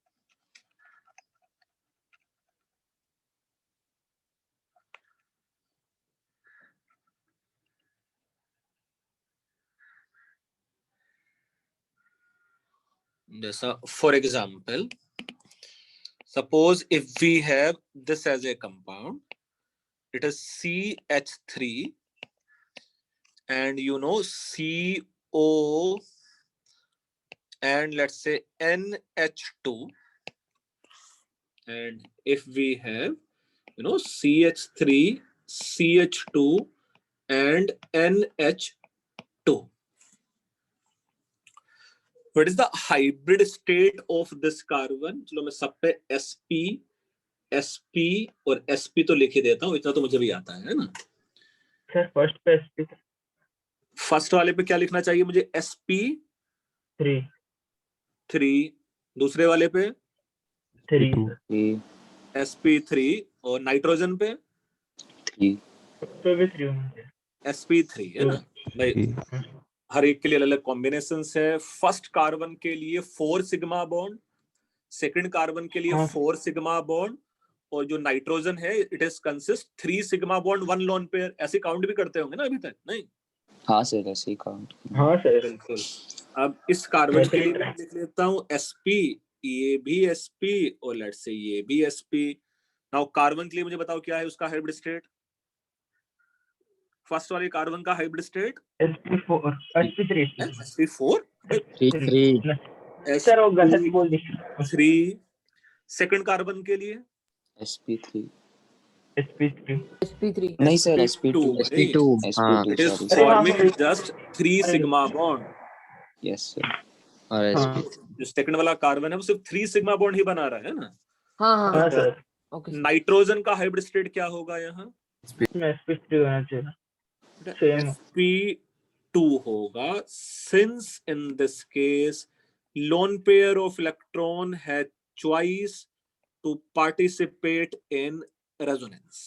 जैसा for example, suppose if we have this as a compound, it is CH3 and CO and let's say NH2, and if we have CH3 CH2 and NH2, what is the hybrid state of this carbon? चलो मैं सब पे sp और sp तो लिख ही देता हूं, इतना तो मुझे भी आता है ना। सर फर्स्ट पे sp फर्स्ट वाले पे क्या लिखना चाहिए मुझे? sp3, दूसरे वाले पे 3 sp3 और नाइट्रोजन पे 3 तो भी 3 होना चाहिए। sp3, है ना भाई? हर एक के लिए अलग अलग कॉम्बिनेशन है। फर्स्ट कार्बन के लिए 4 सिग्मा बॉन्ड, सेकंड कार्बन के लिए 4 सिग्मा बॉन्ड, और जो नाइट्रोजन है it is consist 3 sigma bond 1 lone pair. ऐसे काउंट भी करते होंगे ना अभी तक, नहीं? हाँ सर ऐसे ही काउंट। हाँ सर बिल्कुल। अब इस कार्बन के लिए मैं लिख लेता हूँ sp, ये भी sp और लेट्स से ये भी sp। नाउ कार्बन के लिए मुझे बताओ क्या है उसका हाइब्रिड स्टेट। फर्स्ट वाले कार्बन का hybrid state sp4 sp3 sp4 sir वो गलत बोल दिया। 3। सेकंड कार्बन के लिए sp3 sp3 नहीं सर sp2 sp2 हाँ it is sorry forming just 3 sigma bond. Yes sir. और हाँ sp जो सेकंड वाला कार्बन है वो सिर्फ 3 सिग्मा बॉन्ड ही बना रहा है ना। हाँ हाँ हाँ हाँ सर ओके सर। नाइट्रोजन का हाइब्रिड स्टेट क्या होगा यहाँ? इसमें sp3 होना चाहिए सेम। sp2 होगा, since in this case lone pair of electron had choice to participate in resonance.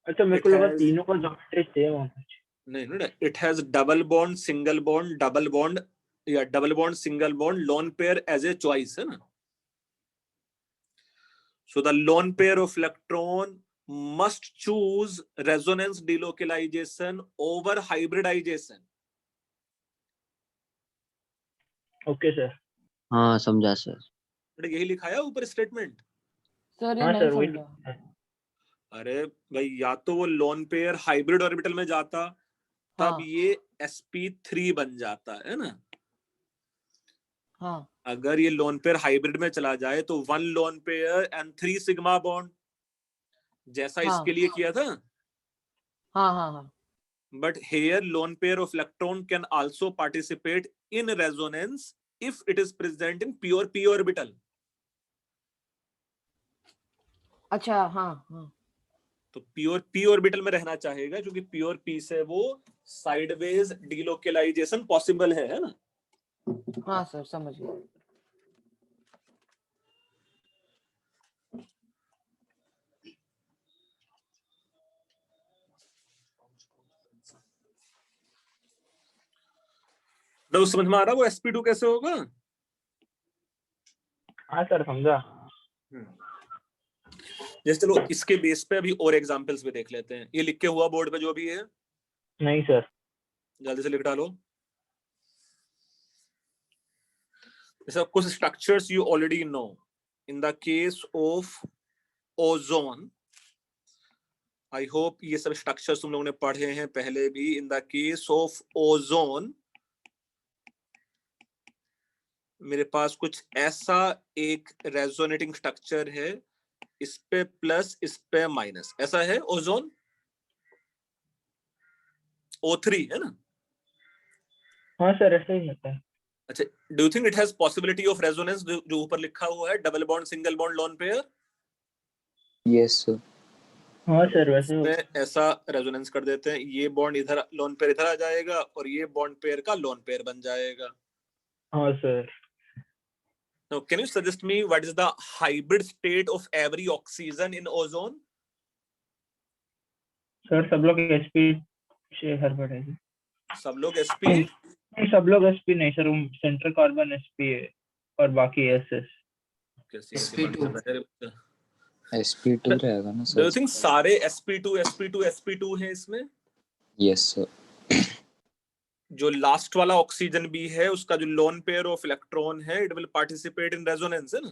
अच्छा मेरे को लगा तीनों का ज्योमेट्री सेम होना चाहिए। नहीं, it has double bond, single bond, double bond या double bond, single bond, lone pair as a choice है ना। So the lone pair of electron must choose resonance delocalization over hybridization. Okay sir. हाँ समझा sir. यही लिखा है ऊपर statement. Sir ये हाँ नहीं सर वही समझा। अरे भाई या तो वो लोन पेयर हाइब्रिड ऑर्बिटल में जाता तब हाँ ये sp3 बन जाता है ना। हाँ अगर ये लोन पेयर हाइब्रिड में चला जाए तो 1 loan pair and 3 sigma bond जैसा हाँ इसके लिए किया था। हाँ हाँ हाँ But here lone pair of electron can also participate in resonance if it is present in pure p orbital. अच्छा हाँ हाँ तो प्योर p ऑर्बिटल में रहना चाहेगा क्योंकि प्योर p से वो साइडवेज डिलोकलाइजेशन पॉसिबल है ना। हाँ सर समझ गया। तो समझ में आ रहा वो sp2 कैसे होगा? हाँ सर समझा। जैसे चलो इसके बेस पे अभी और एग्जांपल्स भी देख लेते हैं। ये लिख के हुआ बोर्ड पे जो भी है नहीं सर जल्दी से लिख डालो। जैसे कुछ structures you already know. In the case of ozone, I hope ये सब स्ट्रक्चर्स तुम लोगों ने पढ़े हैं पहले भी। इन द केस ऑफ ओजोन मेरे पास कुछ ऐसा एक रेजोनेटिंग स्ट्रक्चर है, इस पे प्लस इस पे माइनस, ऐसा है ओजोन O3 है ना। हाँ सर ऐसा ही होता है। अच्छा, do you think it has possibility of resonance जो ऊपर लिखा हुआ है double bond single bond lone pair? Yes sir. हाँ सर वैसे इसमें ऐसा रेजोनेंस कर देते हैं, ये बॉन्ड इधर लोन पेयर इधर आ जाएगा और ये बॉन्ड पेयर का लोन पेयर बन जाएगा। हाँ sir. Now, can you suggest me what is the hybrid state of every oxygen in ozone? Sir सब लोग sp से हड़बड़ है। सब लोग sp नहीं सब लोग sp नहीं सर, सेंट्रल कार्बन sp है और बाकी ss। sp2 sp2 रहेगा ना Do सर। you think सारे sp2 हैं इसमें? Yes sir. जो लास्ट वाला ऑक्सीजन भी है उसका जो लोन पेयर ऑफ इलेक्ट्रॉन है it will participate in resonance है ना।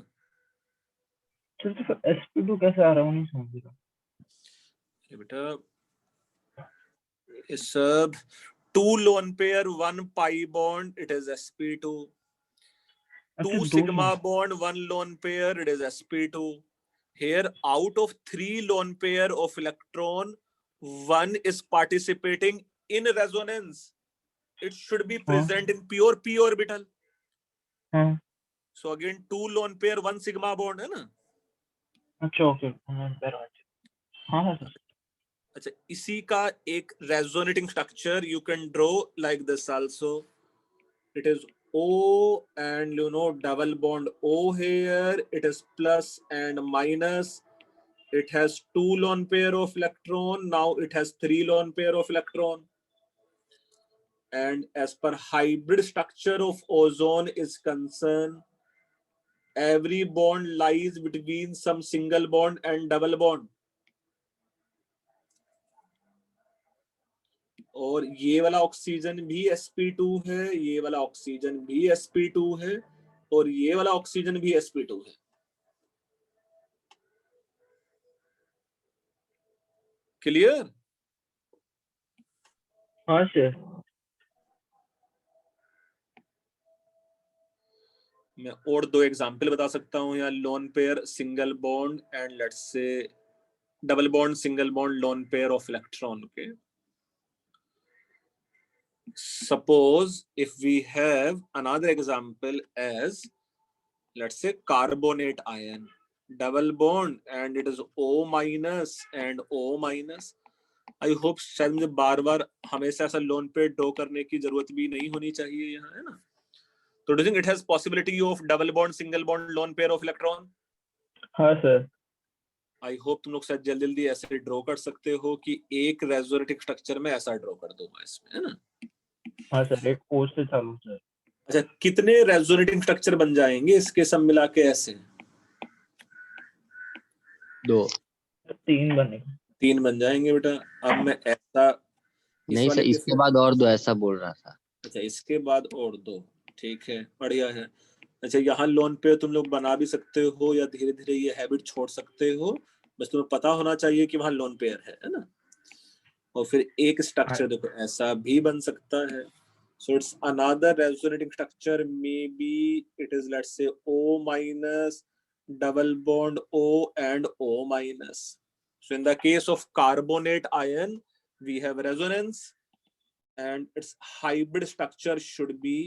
सर sp2 कैसे आ रहा हूँ नहीं समझ रहा। ये बेटा इस सब 2 lone pair 1 pi bond it is sp2, 2 sigma bond 1 lone pair it is sp2. Here out of 3 lone pair of electron 1 is participating in resonance. It should be present in pure p orbital. So again 2 lone pair 1 sigma bond है ना। अच्छा okay हाँ sir. अच्छा, इसी का एक resonating structure you can draw like this also. It is O and you know double bond O here. It is plus and minus. it has 2 lone pair of electron. Now it has 3 lone pair of electron. And as per hybrid structure of ozone is concerned, every bond lies between some single bond and double bond. और ये वाला oxygen भी sp2 है, ये वाला oxygen भी sp2 है, और ये वाला ऑक्सीजन भी sp2 है. क्लियर? हाँ सर. मैं और 2 एग्जांपल बता सकता हूँ यहाँ. Lone pair single bond and let's say double bond single bond lone pair of electron. Okay, suppose if we have another example as let's say carbonate ion, double bond and it is O minus and O minus. I hope शायद मुझे बार बार हमेशा ऐसा lone pair draw करने की जरूरत भी नहीं होनी चाहिए यहाँ, है ना. तो do you think it has possibility of double bond single bond lone pair of electron? हाँ सर. आई होप तुम लोग शायद जल्दी जल्दी ऐसे ड्रॉ कर सकते हो कि एक रेजोनेटिंग स्ट्रक्चर में ऐसा ड्रॉ कर दूंगा इसमें, है ना. हाँ सर, एक O से चालू सर. अच्छा, कितने रेजोनेटिंग स्ट्रक्चर बन जाएंगे इसके सब मिला के ऐसे? 2 3 बनेगा. 3 बन जाएंगे बेटा. अब मैं ऐसा नहीं सर, इसके बाद और 2 ऐसा बोल रहा था. अच्छा, इसके बाद और 2. ठीक है, बढ़िया है. अच्छा, यहाँ लोन पे तुम लोग बना भी सकते हो या धीरे धीरे ये हैबिट छोड़ सकते हो. बस तुम्हें पता होना चाहिए कि वहां लोन पेयर है ना. और फिर एक स्ट्रक्चर देखो ऐसा भी बन सकता है. सो it's another resonating structure, may be it is let's say O minus double bond O and O minus. So in the case of carbonate ion, we have resonance and its hybrid structure should be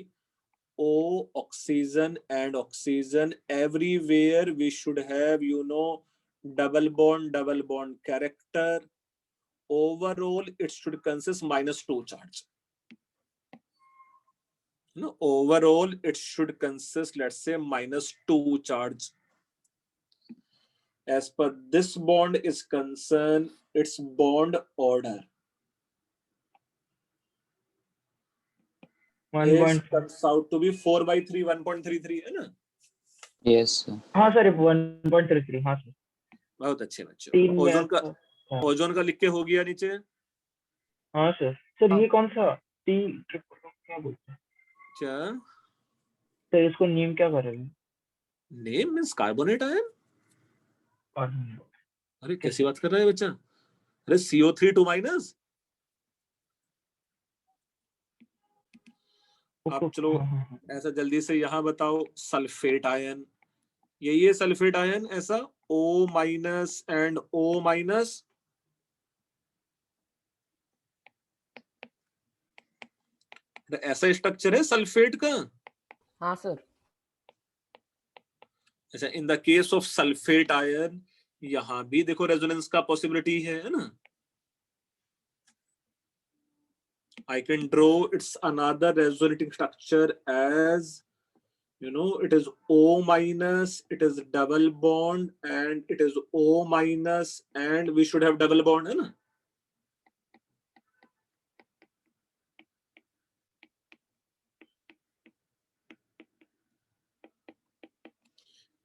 O oxygen and oxygen. Everywhere we should have, you know, double bond character. Overall it should consist -2 charge. No, overall it should consist, let's say, -2 charge. As per this bond is concerned, its bond order is comes out to be 4/3, 1.33, है ना. Yes sir. हाँ sir, 1.33. हाँ sir. बहुत अच्छे बच्चों. 3 में ozone का लिख के हो गया नीचे. हाँ सर. सर ये कौन सा टी क्या बोलते हैं क्या सर? इसको नेम क्या करेंगे? Name means carbonate ion. अरे कैसी बात कर रहा है बच्चा? अरे CO3 2 माइनस. अब चलो ऐसा जल्दी से यहाँ बताओ. सल्फेट आयन, ये सल्फेट आयन ऐसा O minus and O minus. ऐसा स्ट्रक्चर है सल्फेट का. हाँ सर. अच्छा, इन the case of sulphate ion यहाँ भी देखो रेजोनेंस का पॉसिबिलिटी है ना. I can draw its another resonating structure as, you know, it is O minus, it is double bond and it is O minus and we should have double bond, है ना.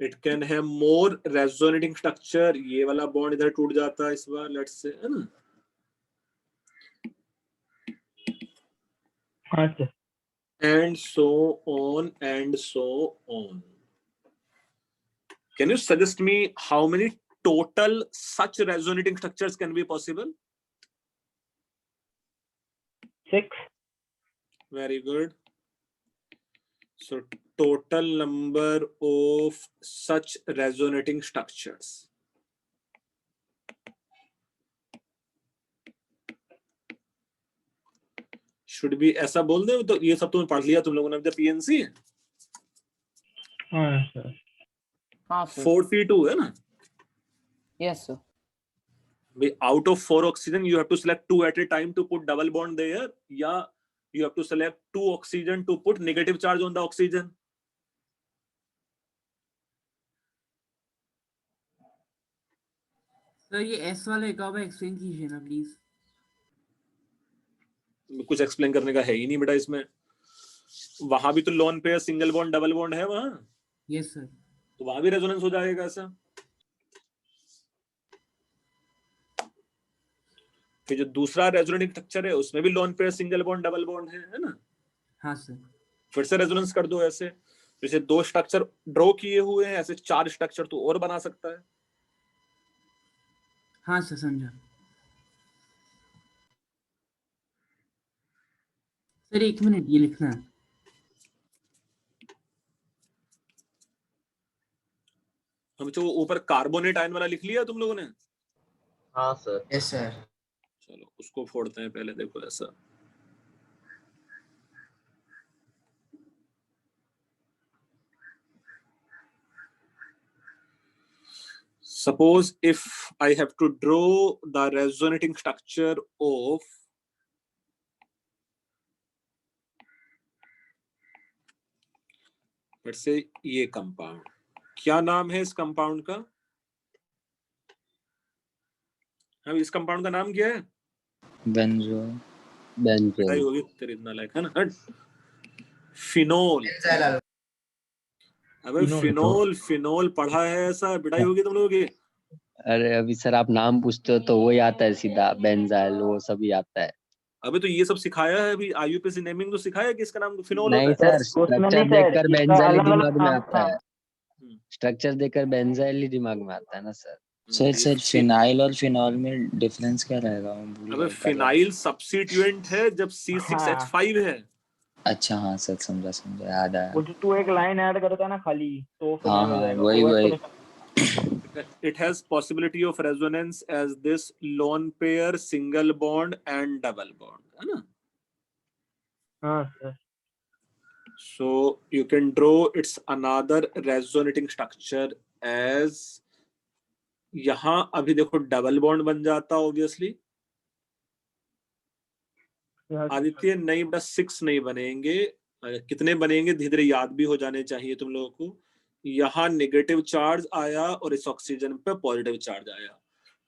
It can have more resonating structure. ये वाला bond इधर टूट जाता है इस बार, let's say, है ना. हाँ sir. And so on and so on. Can you suggest me how many total such resonating structures can be possible? 6. Very good. So total number of such resonating structures should be, ऐसा बोल दे. तो ये सब तुमने पढ़ लिया तुम लोगों ने जब PNC. हाँ सर. हाँ सर. 4C2 है ना. Yes sir. Out of 4 oxygen you have to select 2 at a time to put double bond there, या you have to select 2 oxygen to put negative charge on the oxygen. Sir ये S वाला एक और explain कीजिए ना please. कुछ explain करने का है ही नहीं बेटा इसमें। वहां भी तो loan pair single bond double bond है वहां, यस सर। तो वहां भी रेजोनेंस हो जाएगा ऐसा। फिर जो दूसरा रेजोनेटिंग स्ट्रक्चर है उसमें भी loan pair single bond double bond है ना। हाँ सर। फिर से रेजोनेंस कर दो ऐसे। जैसे 2 स्ट्रक्चर ड्रॉ किए हुए हैं, ऐसे 4 स्ट्रक्चर तो और बना सकता है। हाँ सर समझा। सर 1 मिनट ये लिखना है। हम जो ऊपर कार्बोनेट आयन वाला लिख लिया तुम लोगों ने? हाँ सर। Yes sir. चलो उसको फोड़ते हैं पहले। देखो ऐसा, suppose if I have to draw the resonating structure of let's say ये कंपाउंड, क्या नाम है इस कंपाउंड का? हम इस कंपाउंड का नाम क्या है? बेंजो। पिटाई होगी तेरी, इतना लायक है ना। हट। फिनोल। अबे फिनोल, फिनोल पढ़ा है ऐसा, पिटाई होगी तुम लोगों की। अरे अभी सर आप नाम पूछते हो तो वही आता है सीधा, बेंजाइल वो सभी आता है। अबे तो ये सब सिखाया है अभी, IUPAC नेमिंग तो सिखाया है कि इसका नाम फिनोल होता नहीं है। सर, उसमें स्ट्रक्चर नहीं सर, देखकर इसका बेंजाइल ही अलग अलग दिमाग में नाम आता था। है। स्ट्रक्चर देखकर बेंजाइल ही दिमाग में आता है ना सर। सर सर फिनाइल और फिनॉल में डिफरेंस क्या रहेगा? मैं भूल अबे गया पहले। फिनाइल सब्स्टिट्यूएंट है जब C6H5 है। अच्छा हाँ सर, समझा समझा, याद आया। वो जो तू एक लाइन ऐड करता है ना खाली, तो हाँ फिनाइल हो हाँ, जाएगा। वही OH वही। It has possibility of resonance as this lone pair, single bond and double bond, है ना? हाँ sir. So you can draw its another resonating structure as, यहाँ अभी देखो डबल बॉन्ड बन जाता ऑब्वियसली। आदित्य नहीं, बस 6 नहीं बनेंगे, कितने बनेंगे धीरे धीरे याद भी हो जाने चाहिए तुम लोगों को। यहाँ नेगेटिव चार्ज आया और इस ऑक्सीजन पे पॉजिटिव चार्ज आया।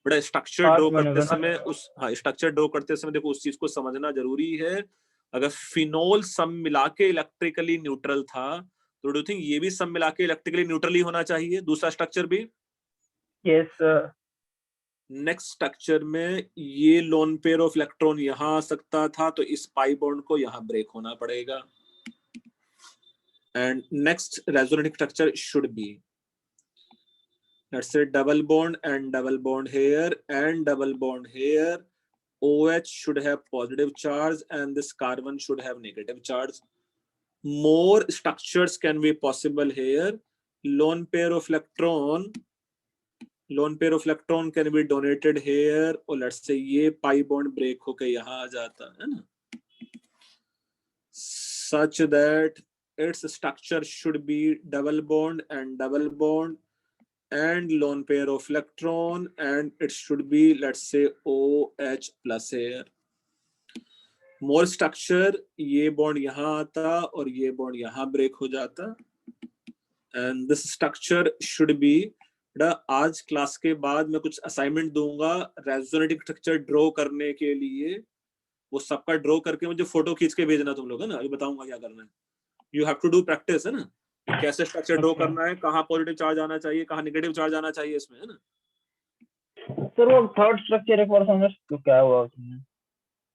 बड़ा स्ट्रक्चर ड्रॉ करते समय उस, हाँ स्ट्रक्चर ड्रॉ करते समय देखो उस चीज को समझना जरूरी है। अगर फिनोल सब मिला के इलेक्ट्रिकली न्यूट्रल था, तो डू थिंक ये भी सब मिला के इलेक्ट्रिकली न्यूट्रल ही होना चाहिए, दूसरा स्ट्रक्चर भी। Yes sir. नेक्स्ट स्ट्रक्चर में ये लोन पेयर ऑफ इलेक्ट्रॉन यहां आ सकता था, तो इस पाई बॉन्ड को यहां ब्रेक होना पड़ेगा। And next resonating structure should B, let's say double bond and double bond here and double bond here. OH should have positive charge and this carbon should have negative charge. More structures can be possible here. Lone pair of electron can be donated here, और let's say ये pi bond break होके यहाँ आ जाता है ना, such that its structure should be double bond and double bond and lone pair of electron, and it should be let's say OH plus here. More structure, ये bond यहाँ आता और ये बॉन्ड यहाँ ब्रेक हो जाता, and this structure should be, आज class के बाद मैं कुछ असाइनमेंट दूंगा रेजोनेटिंग स्ट्रक्चर ड्रॉ करने के लिए, वो सबका ड्रॉ करके मुझे फोटो खींच के भेजना तुम लोग, है ना। अभी बताऊंगा क्या करना है। You have to do practice, है ना, कैसे स्ट्रक्चर ड्रॉ करना है, कहाँ पॉजिटिव चार्ज आना चाहिए, कहाँ नेगेटिव चार्ज आना चाहिए इसमें, है ना। सर वो थर्ड स्ट्रक्चर एक बार समझ तो क्या हुआ उसमें?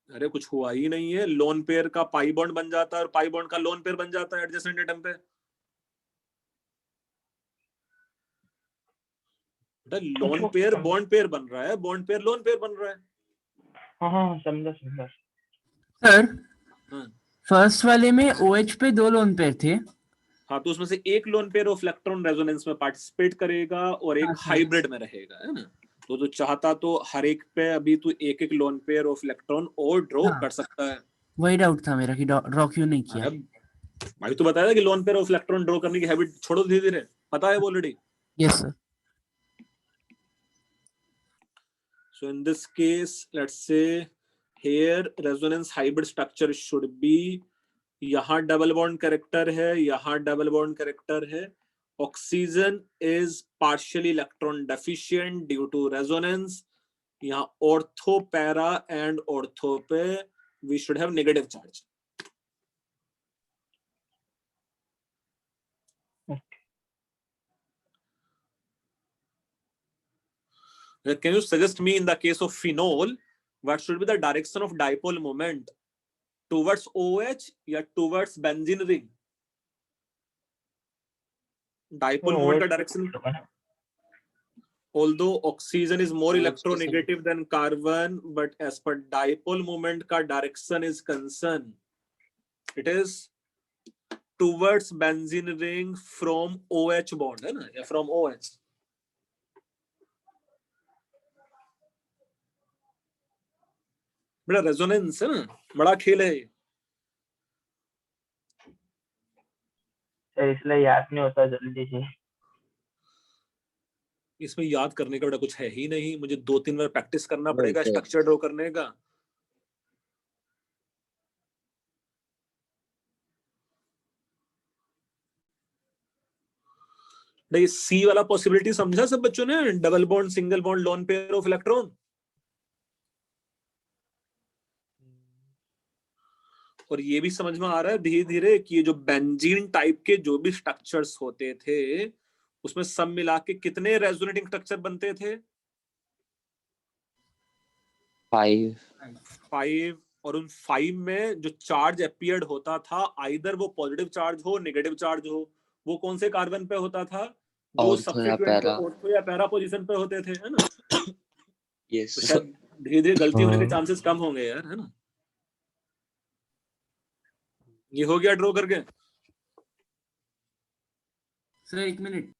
अरे कुछ हुआ ही नहीं है, लोन पेयर का पाई बॉन्ड बन जाता है और पाई बॉन्ड का लोन पेयर बन जाता है एडजेसेंट एटम पे। लोन पेयर बॉन्ड पेयर बन रहा है, बॉन्ड पेयर लोन पेयर बन रहा है। हाँ हाँ समझा समझा। सर हाँ फर्स्ट वाले में OH पे 2 लोन पेयर थे। हाँ, तो उसमें से एक loan pair of electron resonance में पार्टिसिपेट करेगा और एक हाइब्रिड में रहेगा, है ना। तो जो चाहता तो हर एक पे अभी तू एक एक लोन पेयर ऑफ इलेक्ट्रॉन और ड्रॉ कर सकता है। वही डाउट था मेरा कि ड्रॉ क्यों नहीं किया। भाई तो बताया कि loan pair of electron draw करने की हैबिट छोड़ो धीरे धीरे, पता है already. Yes sir. So in this case, let's say here resonance hybrid structure should be, यहाँ डबल बॉन्ड कैरेक्टर है, यहाँ डबल बॉन्ड कैरेक्टर है, oxygen is partially electron deficient due to resonance. यहाँ ऑर्थो, पैरा एंड ऑर्थो पे we should have negative charge. Can you suggest me in the case of phenol what should be the direction of dipole moment, towards OH या towards benzene ring? Dipole moment का direction, although oxygen is more electronegative than carbon, but as per dipole moment का direction is concerned, it is towards benzene ring from OH bond, है ना, या from OH. बड़ा resonance है ना, बड़ा खेल है. इसलिए याद नहीं होता जल्दी से. इसमें याद करने का बड़ा कुछ है ही नहीं. मुझे 2-3 बार प्रैक्टिस करना Right, पड़ेगा right. स्ट्रक्चर ड्रॉ करने का. नहीं, सी वाला पॉसिबिलिटी समझा सब बच्चों ने? Double bond, single bond, lone pair of electron. और ये भी समझ में आ रहा है धीरे धीरे कि ये जो बेंजीन टाइप के जो भी स्ट्रक्चर्स होते थे उसमें सब मिला के कितने रेजोनेटिंग स्ट्रक्चर बनते थे? 5. और उन 5 में जो चार्ज अपीयर्ड होता था, आइदर वो पॉजिटिव चार्ज हो, नेगेटिव चार्ज हो, वो कौन से कार्बन पे होता था? जो ऑर्थो या सब्सिक्वेंट पैरा. ऑर्थो या पैरा पोजीशन पे होते थे, है ना? यस. तो शायद धीरे धीरे गलती होने के हाँ। चांसेस कम होंगे यार, है ना? ये हो गया ड्रॉ करके? Sir 1 minute.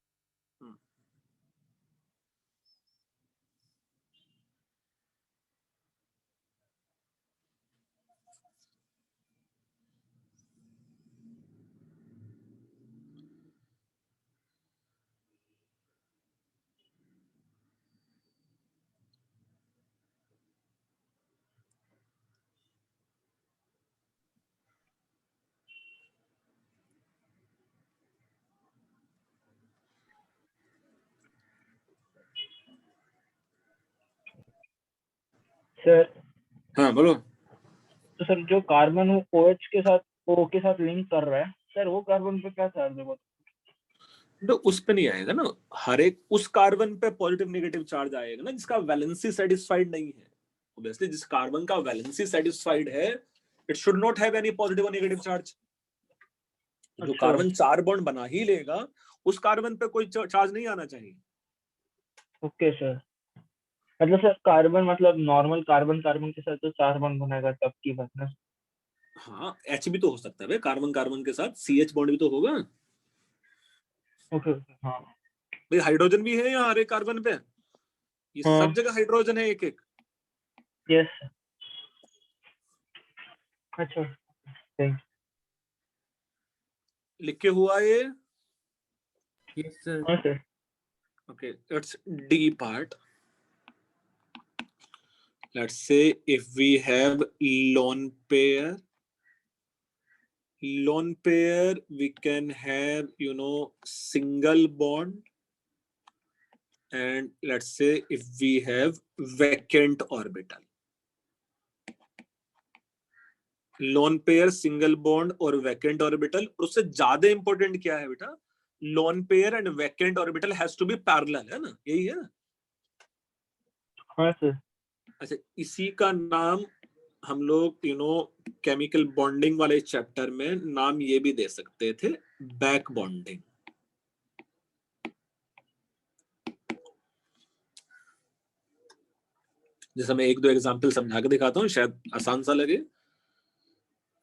सर हाँ बोलो. तो सर जो कार्बन OH के साथ O के साथ लिंक कर रहा है सर, वो कार्बन पे क्या चार्ज है? तो उस पे नहीं आएगा ना. हर एक उस कार्बन पे पॉजिटिव नेगेटिव चार्ज आएगा ना जिसका वैलेंसी सेटिस्फाइड नहीं है. ऑब्वियसली जिस कार्बन का वैलेंसी सेटिस्फाइड है, it should not have any positive और नेगेटिव चार्ज. जो अच्छा। कार्बन 4 बॉन्ड बना ही लेगा, उस कार्बन पे कोई चार्ज नहीं आना चाहिए. Okay sir. मतलब सर कार्बन मतलब नॉर्मल कार्बन के साथ जो 4 बॉन्ड बनेगा तब की बात ना? हाँ, H भी तो हो सकता है कार्बन कार्बन के साथ, CH बॉन्ड भी तो होगा. ओके. हाँ भाई हाइड्रोजन भी है यहाँ हर एक कार्बन पे. ये हाँ. सब जगह हाइड्रोजन है एक एक. यस. अच्छा थैंक. लिख के हुआ ये. Yes sir. हाँ sir. Okay, it's D part. Let's say if we have lone pair, we can have, single bond. And let's say if we have vacant orbital. Lone pair, single bond और vacant orbital. उससे ज्यादा important क्या है बेटा? Lone pair and vacant orbital has to be parallel, है ना? यही है ना? हाँ सर. अच्छा, इसी का नाम हम लोग केमिकल बॉन्डिंग वाले चैप्टर में नाम ये भी दे सकते थे, बैक बॉन्डिंग. जैसे मैं 1-2 एग्जांपल समझा के दिखाता हूँ, शायद आसान सा लगे.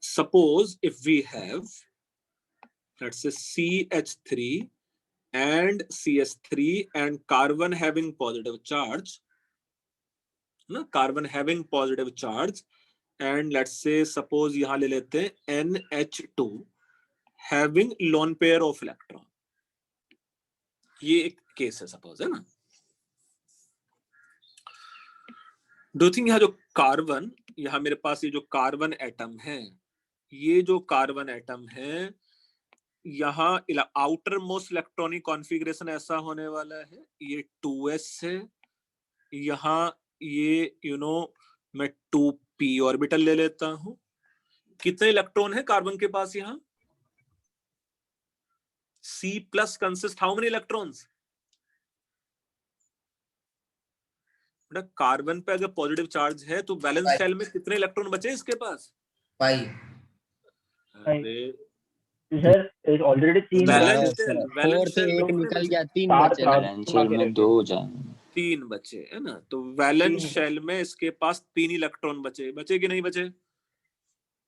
Suppose if we have let's say CH3 and CH3 and carbon having positive charge, ना, carbon having positive charge, and let's say suppose यहां ले लेते हैं NH2 having lone pair of electron. ये एक केस है सपोज, है ना? डू थिंक यहाँ जो कार्बन, यहाँ मेरे पास ये जो कार्बन एटम है, ये जो कार्बन एटम है यहाँ आउटर मोस्ट इलेक्ट्रॉनिक कॉन्फ़िगरेशन ऐसा होने वाला है, ये 2s है, यहाँ ये मैं 2p ऑर्बिटल ले लेता हूं। कितने इलेक्ट्रॉन है कार्बन के पास यहाँ? C+ consist how many electrons? बेटा कार्बन पे अगर पॉजिटिव चार्ज है तो वैलेंस शेल में कितने इलेक्ट्रॉन बचे इसके पास? 5। अरे sir already 3 valence sir, shell, 4 valence से शेल 1 कितने निकल बचे? गया, 3 चार बचे ना। चार बैलेंशियल में 2 हो जाएंगे। 3 बचे है ना, तो वैलेंस तीन। शेल में इसके पास 3 इलेक्ट्रॉन बचे कि नहीं बचे?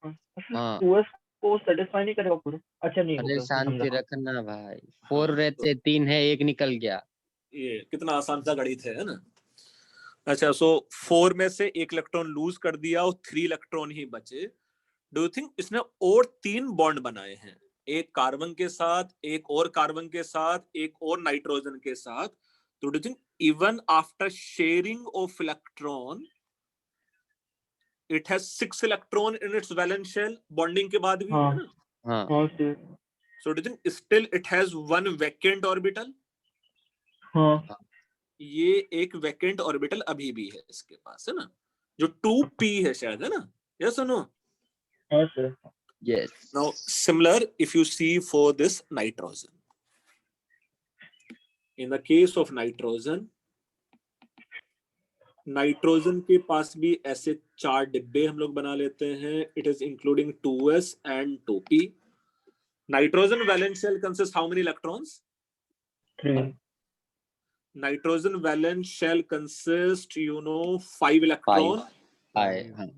हाँ। 2s को सेटिस्फाई नहीं करेगा पूरा। अच्छा नहीं अरे होगा, शांति रखना भाई, 4 रहते 3 है, 1 निकल गया। ये कितना आसान सा गणित है ना। अच्छा, सो 4 में से 1 इलेक्ट्रॉन लूज कर दिया और 3 इलेक्ट्रॉन ही बचे। डू यू थिंक इसने और 3 बॉन्ड बनाए हैं, एक कार्बन के साथ, एक और कार्बन के साथ, एक और नाइट्रोजन के साथ, तो do you think even after sharing of electron it has 6 electron in its valence shell bonding के बाद भी, है ना? हाँ हाँ sir. So do you think still it has 1 vacant orbital? हाँ ये एक वैकेंट ऑर्बिटल अभी भी है इसके पास, है ना, जो 2p है शायद, है ना? यस और नो? हाँ sir. Yes. Now similar if you see for this nitrogen, in the case of nitrogen के पास भी ऐसे 4 डिब्बे हम लोग बना लेते हैं। It is including 2s and 2p. Nitrogen valence shell consists how many electrons? 3। Nitrogen valence shell consists 5 electron. 5 हाँ।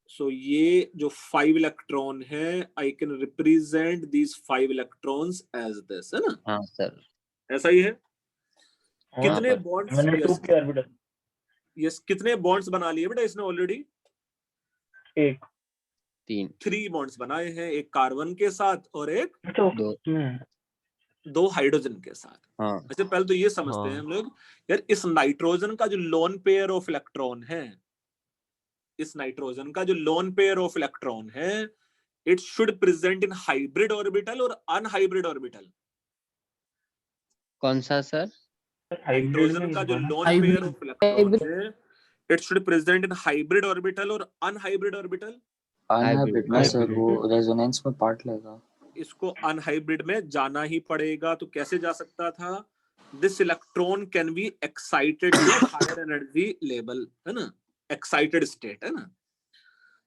So ये जो 5 इलेक्ट्रॉन है, I can represent these 5 electrons as this, है ना? हाँ सर। ऐसा ही है। हाँ कितने सर। बॉन्ड्स? मैंने यस 2p ऑर्बिटल यस, कितने बॉन्ड्स बना लिए बेटा इसने ऑलरेडी? 1। 3 बॉन्ड्स बनाए हैं, एक कार्बन के साथ और एक अच्छा 2 2 हाइड्रोजन के साथ। हाँ। अच्छा, पहले तो ये समझते हैं हम लोग यार, इस नाइट्रोजन का जो लोन पेयर ऑफ इलेक्ट्रॉन है, इस नाइट्रोजन का जो लोन पेयर ऑफ इलेक्ट्रॉन है, it should present in hybrid orbital और अनहाइब्रिड ऑर्बिटल। कौन सा सर? नाइट्रोजन का जो लोन पेयर ऑफ इलेक्ट्रॉन है, it should present in hybrid orbital और अनहाइब्रिड ऑर्बिटल। अनहाइब्रिड में सर वो रेजोनेंस में पार्ट लेगा। इसको अनहाइब्रिड में जाना ही पड़ेगा। तो कैसे जा सकता था? This electron can be excited to higher energy level, है ना, एक्साइटेड स्टेट, है ना,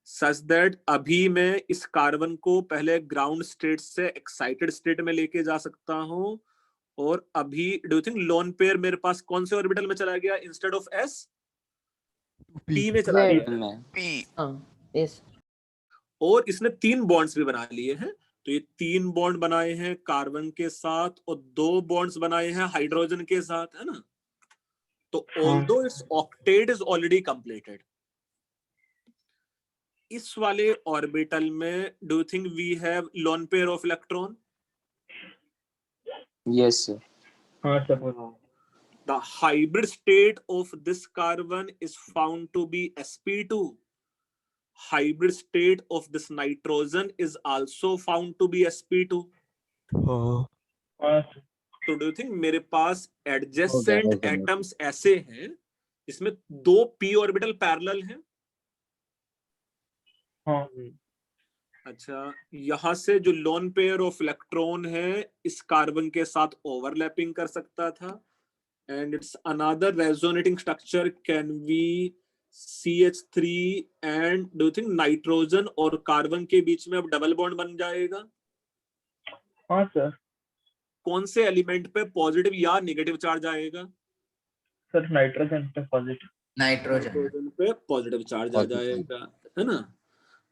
सच दैट अभी मैं इस कार्बन को पहले ग्राउंड स्टेट से एक्साइटेड स्टेट में लेके जा सकता हूं। और अभी do you think lone pair मेरे पास कौन से ऑर्बिटल में चला गया? इंस्टेड ऑफ s p में चला गया। यस। और इसने 3 बॉन्ड्स भी बना लिए हैं। तो ये 3 बॉन्ड बनाए हैं कार्बन के साथ और 2 बॉन्ड्स बनाए हैं हाइड्रोजन के साथ, है ना? तो although its octet is already completed, इस वाले ऑर्बिटल में do you think we have lone pair of electron? Yes sir. हाँ sir. The hybrid state of this carbon is found to be sp2. Hybrid state of this nitrogen is also found to be sp2. तो do you think मेरे पास adjacent atoms ऐसे हैं जिसमें 2 p orbital parallel हैं? हाँ। अच्छा, यहां से जो लोन पेयर ऑफ इलेक्ट्रॉन है इस कार्बन के साथ ओवरलैपिंग कर सकता था, and it's another resonating structure can be CH3 and do you think nitrogen और कार्बन के बीच में अब डबल बॉन्ड बन जाएगा? हाँ सर। कौन से एलिमेंट पे पॉजिटिव या नेगेटिव चार्ज आएगा? सर नाइट्रोजन पे पॉजिटिव। नाइट्रोजन पे पॉजिटिव चार्ज आ जाएगा, है ना?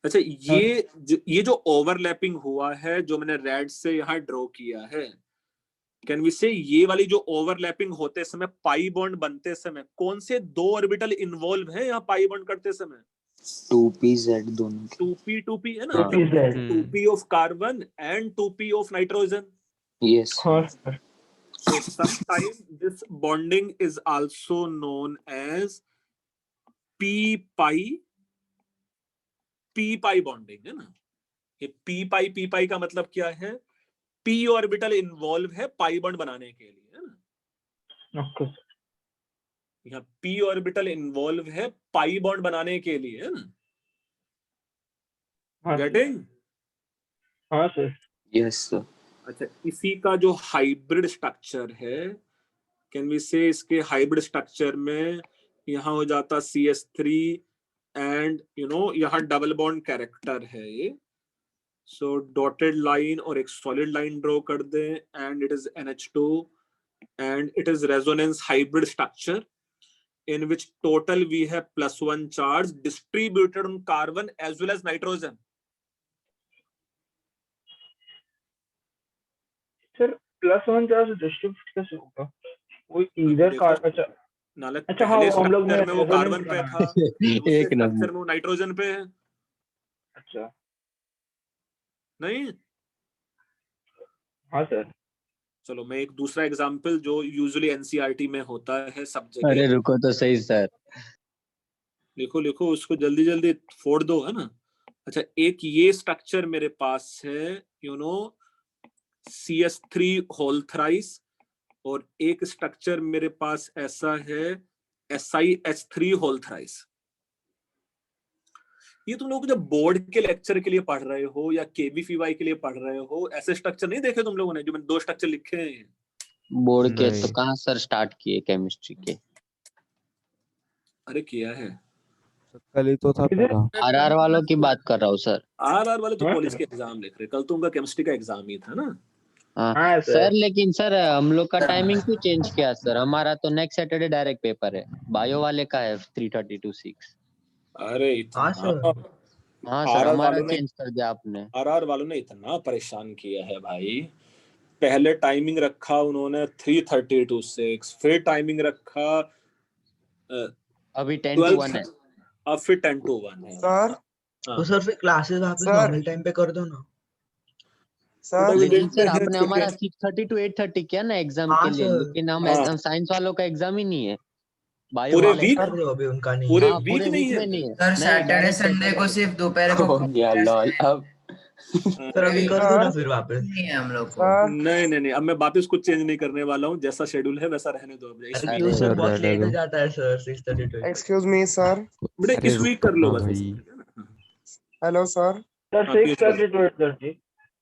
अच्छा, ये जो ओवरलैपिंग हुआ है जो मैंने रेड से यहाँ ड्रॉ किया है, कैन वी से ये वाली जो ओवरलैपिंग होते समय पाई बॉन्ड बनते समय कौन से 2 ऑर्बिटल इन्वॉल्व हैं यहाँ पाई बॉन्ड करते समय? 2pz दोनों। 2p है ना, 2p of carbon and 2p of nitrogen. Yes. हाँ sir. So sometimes this bonding is also known as p-pi bonding, है ना? ये p-pi का मतलब क्या है? p ऑर्बिटल इन्वॉल्व है पाई बॉन्ड बनाने के लिए, है ना। ओके यहाँ p ऑर्बिटल इन्वॉल्व है पाई बॉन्ड बनाने के लिए, है ना। हाँ सर, गेटिंग? हाँ सर, यस सर। अच्छा, इसी का जो हाइब्रिड स्ट्रक्चर है, कैन वी से इसके हाइब्रिड स्ट्रक्चर में यहाँ हो जाता CS3 एंड यहाँ डबल बॉन्ड कैरेक्टर है ये। सो डॉटेड लाइन और एक सॉलिड लाइन ड्रॉ कर दें and it is NH2 and it is resonance hybrid structure in which total we have +1 charge distributed on carbon as well as nitrogen. Sir +1 charge distribute कैसे होगा? वो इधर देखो, का अच्छा नालक अच्छा, हाँ, पहले वो हम लोग स्ट्रक्चर ने में वो resonance कार्बन पे बनाया था, दूसरे एक नंबर। स्ट्रक्चर में वो नाइट्रोजन पे है। अच्छा, नहीं, हाँ सर, चलो मैं एक दूसरा एग्जांपल जो यूजुअली एनसीईआरटी में होता है सब अरे जगह, रुको तो सही सर। लिखो लिखो उसको जल्दी जल्दी फोड़ दो, है ना। अच्छा, एक ये स्ट्रक्चर मेरे पास है CS3 होल थ्राइस, और एक स्ट्रक्चर मेरे पास ऐसा है SiH3 होल थ्राइस। ये तुम लोग जब बोर्ड के लेक्चर के लिए पढ़ रहे हो या KVFY के लिए पढ़ रहे हो, ऐसे स्ट्रक्चर नहीं देखे तुम लोगों ने जो मैंने 2 स्ट्रक्चर लिखे हैं? बोर्ड के नहीं। तो कहाँ सर स्टार्ट किए केमिस्ट्री के। अरे किया है। कल ही तो था इधर पहला। RR वालों की बात कर रहा हूँ सर। RR वाले तो हाँ कॉलेज सर। के एग्जाम लिख रहे, कल तो उनका केमिस्ट्री का एग्जाम ही था ना। हाँ हाँ सर, सर, लेकिन सर हम लोग का टाइमिंग क्यों चेंज किया सर? हमारा तो नेक्स्ट सैटरडे डायरेक्ट पेपर है, बायो वाले का है 3:30 to 6। अरे इतना हाँ सर, RR हमारा वालों ने चेंज कर दिया आपने। RR वालों ने इतना परेशान किया है भाई। पहले टाइमिंग रखा उन्होंने 3:30 to 6, फिर टाइमिंग रखा अभी 10 to 1 है। अब फिर 10 to 1 है। सर हाँ। तो सर फिर क्लासेस वापस सर। नॉर्मल टाइम पे कर दो ना। सर लेकिन सर आपने हमारा 6:30 to 8:30 किया ना एग्जाम हाँ के लिए, सर। लेकिन हम हाँ। साइंस वालों का एग्जाम ही नहीं है, बायो पूरे वाले वीक का कर रहे हो अभी उनका नहीं पूरे है। हाँ वीक पूरे नहीं वीक है। में नहीं है सर नहीं, सैटरडे direct संडे पेपर को है। सिर्फ दोपहर को हो गया लॉल अब। सर अभी कर दो ना फिर वापस। नहीं है हम लोग को। सर नहीं नहीं नहीं, अब मैं वापस कुछ चेंज नहीं करने वाला हूँ, जैसा शेड्यूल है वैसा रहने दो। अब इस अरे वीक सर बहुत रहने लेट हो दो। जाता है sir 6:30 to 8:30। Excuse me sir. बेटा अरे इस रुक वीक कर लो ना बस। भाई। Hello sir. सर हाँ, 6:30 to 8:30।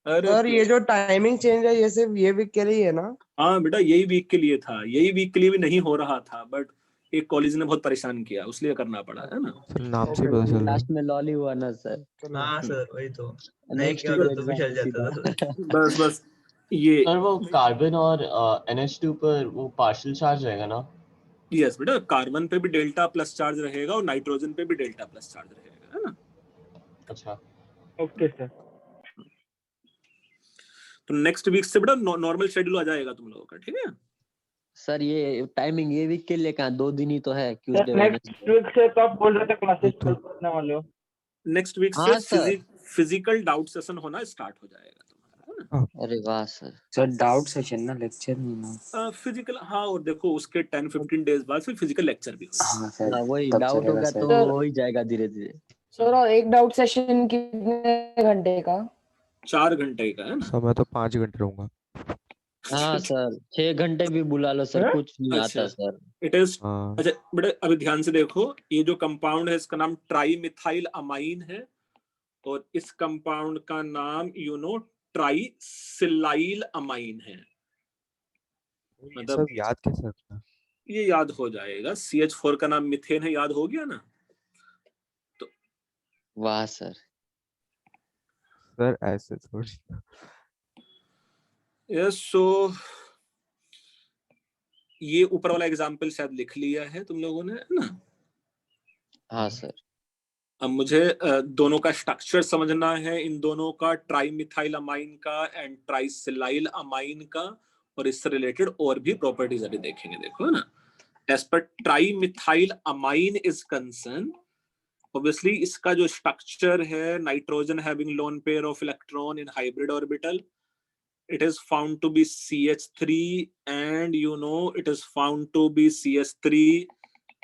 अरे सर ये जो टाइमिंग चेंज है ये सिर्फ ये वीक के लिए है ना? हाँ बेटा, यही वीक के लिए था, यही वीक के लिए भी नहीं हो रहा था, बट एक कॉलेज ने बहुत परेशान किया, उसलिए करना पड़ा, है ना। सर नाम से पता चल रहा है। लास्ट में लॉल ही हुआ ना सर। हाँ सर वही तो। नहीं नेक्स्ट क्या वीक होता तो भी एग्जाम चल जाता था सर। बस बस ये सर वो कार्बन और NH2 पर वो पार्शियल चार्ज रहेगा ना? यस बेटा, कार्बन पे भी डेल्टा प्लस चार्ज रहेगा और नाइट्रोजन पे भी डेल्टा प्लस चार्ज रहेगा, है ना। अच्छा। Okay sir. तो नेक्स्ट वीक से बेटा नॉर्मल शेड्यूल आ जाएगा तुम लोगों का, ठीक है। सर ये टाइमिंग ये वीक के लिए कहाँ, 2 दिन ही तो है, sir Tuesday next Wednesday. Week से तो आप बोल रहे थे क्लासेस तो- करने वाले हो। नेक्स्ट वीक से हाँ सर। फिजिकल डाउट सेशन होना स्टार्ट हो जाएगा तुम्हारा, है ना। अरे वाह सर। सर डाउट सेशन ना, लेक्चर नहीं ना। फिजिकल, हाँ, और देखो उसके 10-15 डेज बाद फिर फिजिकल लेक्चर भी होगा। हाँ सर हाँ वही तब डाउट चलेगा होगा सर। तो हो ही जाएगा धीरे धीरे। सर और एक डाउट सेशन कितने घंटे का? 4 घंटे का, है ना। सर मैं तो 5 घंटे रहूंगा। हाँ सर 6 घंटे भी बुला लो सर, हैं? कुछ नहीं अच्छा। आता सर। इट इज हाँ अच्छा बेटा, अभी ध्यान से देखो, ये जो कंपाउंड है इसका नाम ट्राई मिथाइल अमाइन है, और इस कंपाउंड का नाम ट्राई सिलाइल अमाइन है। ये मतलब सब याद कैसे रखना? ये याद हो जाएगा, CH4 का नाम मिथेन है, याद हो गया ना। वाह सर। सर ऐसे थोड़ी। यस, सो ये ऊपर वाला एग्जाम्पल शायद लिख लिया है तुम लोगों ने, है ना। हाँ सर। अब मुझे दोनों का स्ट्रक्चर समझना है, इन दोनों का, ट्राई मिथाइल अमाइन का एंड ट्राई सिलाइल अमाइन का, और इससे रिलेटेड और भी प्रॉपर्टीज अभी देखेंगे। देखो ना, एज पर trimethylamine is concern, obviously इसका जो स्ट्रक्चर है, nitrogen having lone pair of electron in hybrid orbital, it is found to be CH3, and it is found to be CH3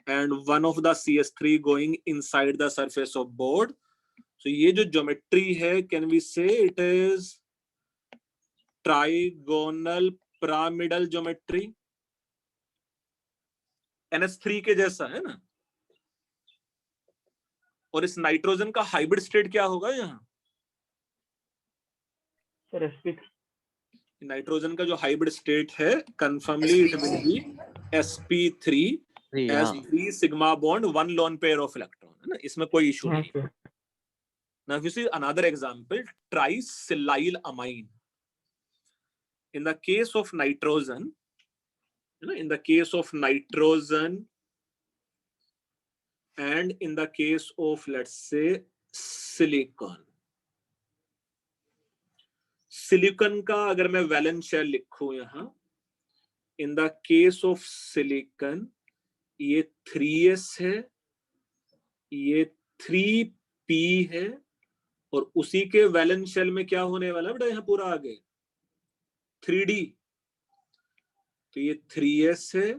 and one of the CH3 going inside the surface of board. So ये जो geometry है, can we say it is trigonal pyramidal geometry, NH3 के जैसा है ना। और इस nitrogen का हाइब्रिड स्टेट क्या होगा यहाँ? सर sp3 नाइट्रोजन का जो हाइब्रिड स्टेट है कंफर्मली it will be sp3 as 3 sigma bond 1 lone pair of electron, है ना, इसमें कोई इशू हाँ नहीं। Sir Now if you see another example, trisillyl amine. In the case of nitrogen, you know, in the case of nitrogen and in the case of, let's say, silicon, silicon का अगर मैं valence shell लिखूं यहां, इन the case of silicon ये 3s है, ये 3p है, और उसी के वैलेंस शेल में क्या होने वाला है बेटा यहाँ पूरा आगे 3d, तो ये 3s है,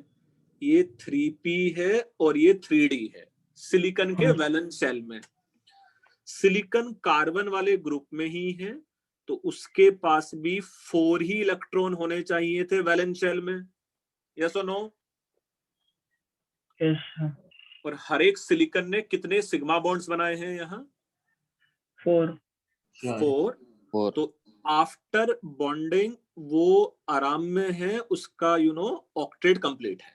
ये 3p है और ये 3d है सिलिकॉन के वैलेंस शेल में। सिलिकॉन कार्बन वाले ग्रुप में ही है, तो उसके पास भी 4 ही इलेक्ट्रॉन होने चाहिए थे वैलेंस शेल में, यस और नो? yes और हर एक सिलिकॉन ने कितने सिग्मा बॉन्ड्स बनाए हैं यहाँ? 4। तो आफ्टर बॉन्डिंग वो आराम में है, उसका ऑक्टेट कंप्लीट है।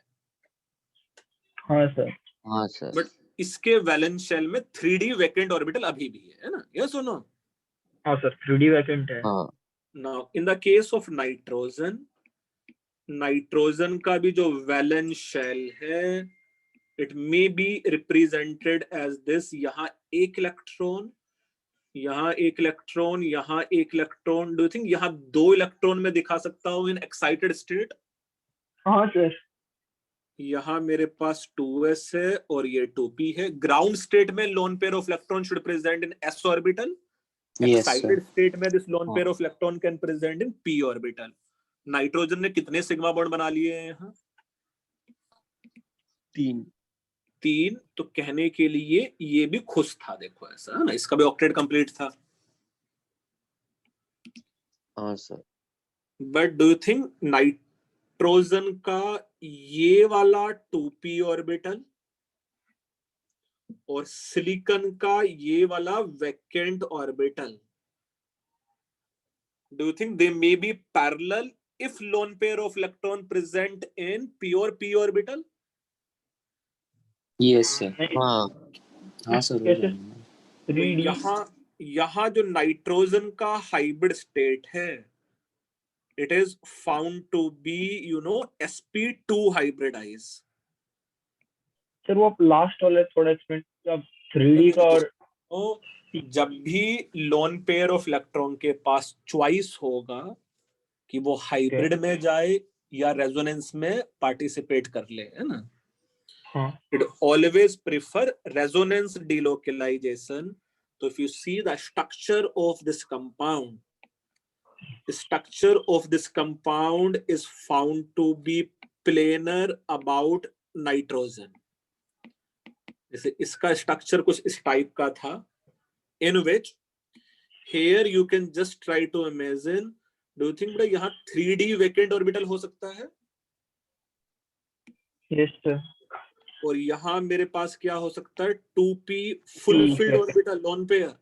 हाँ सर हाँ सर। बट इसके वैलेंस शेल में 3d वैकेंट ऑर्बिटल अभी भी है ना, यस और नो? हाँ सर 3d वैकेंट है। हाँ। Now in the case of nitrogen, nitrogen का भी जो वैलेंस शेल है it may be represented as this, यहाँ एक इलेक्ट्रॉन, यहाँ एक इलेक्ट्रॉन, यहाँ एक इलेक्ट्रॉन। डू यू थिंक यहाँ 2 इलेक्ट्रॉन में दिखा सकता हूँ इन एक्साइटेड स्टेट? हाँ सर यहाँ मेरे पास 2s है और ये 2p है। ग्राउंड स्टेट में lone pair of electron should present in s orbital. Excited state में this lone pair of electron can present in p orbital. Nitrogen ने कितने सिग्मा बॉन्ड बना लिए हैं यहाँ? 3। तो कहने के लिए ये भी खुश था, देखो ऐसा है ना, इसका भी ऑक्टेट कंप्लीट था। हाँ sir. But do you think nitrogen का ये वाला 2p ऑर्बिटल और सिलिकॉन का ये वाला vacant orbital, do you think they may be parallel if loan pair of electron present in pure p orbital? Yes sir. हाँ। हाँ सर। कैसे तो 3d यहाँ जो नाइट्रोजन का हाइब्रिड स्टेट है it is found to be sp2 hybridize. Sir वो last वाला थोड़ा एक्सप्लेन, अब 3d का और तो जब भी लोन पेयर ऑफ इलेक्ट्रॉन के पास चॉइस होगा कि वो हाइब्रिड में जाए या रेजोनेंस में पार्टिसिपेट कर ले, है ना, it always prefer resonance delocalization. So if you see the structure of this compound, the structure of this compound is found to be planar about nitrogen. जैसे इसका स्ट्रक्चर कुछ इस टाइप का था, in which here you can just try to imagine, do you think यहाँ 3d vacant orbital हो सकता है? yes sir और यहाँ मेरे पास क्या हो सकता है? 2p fulfilled orbital lone pair.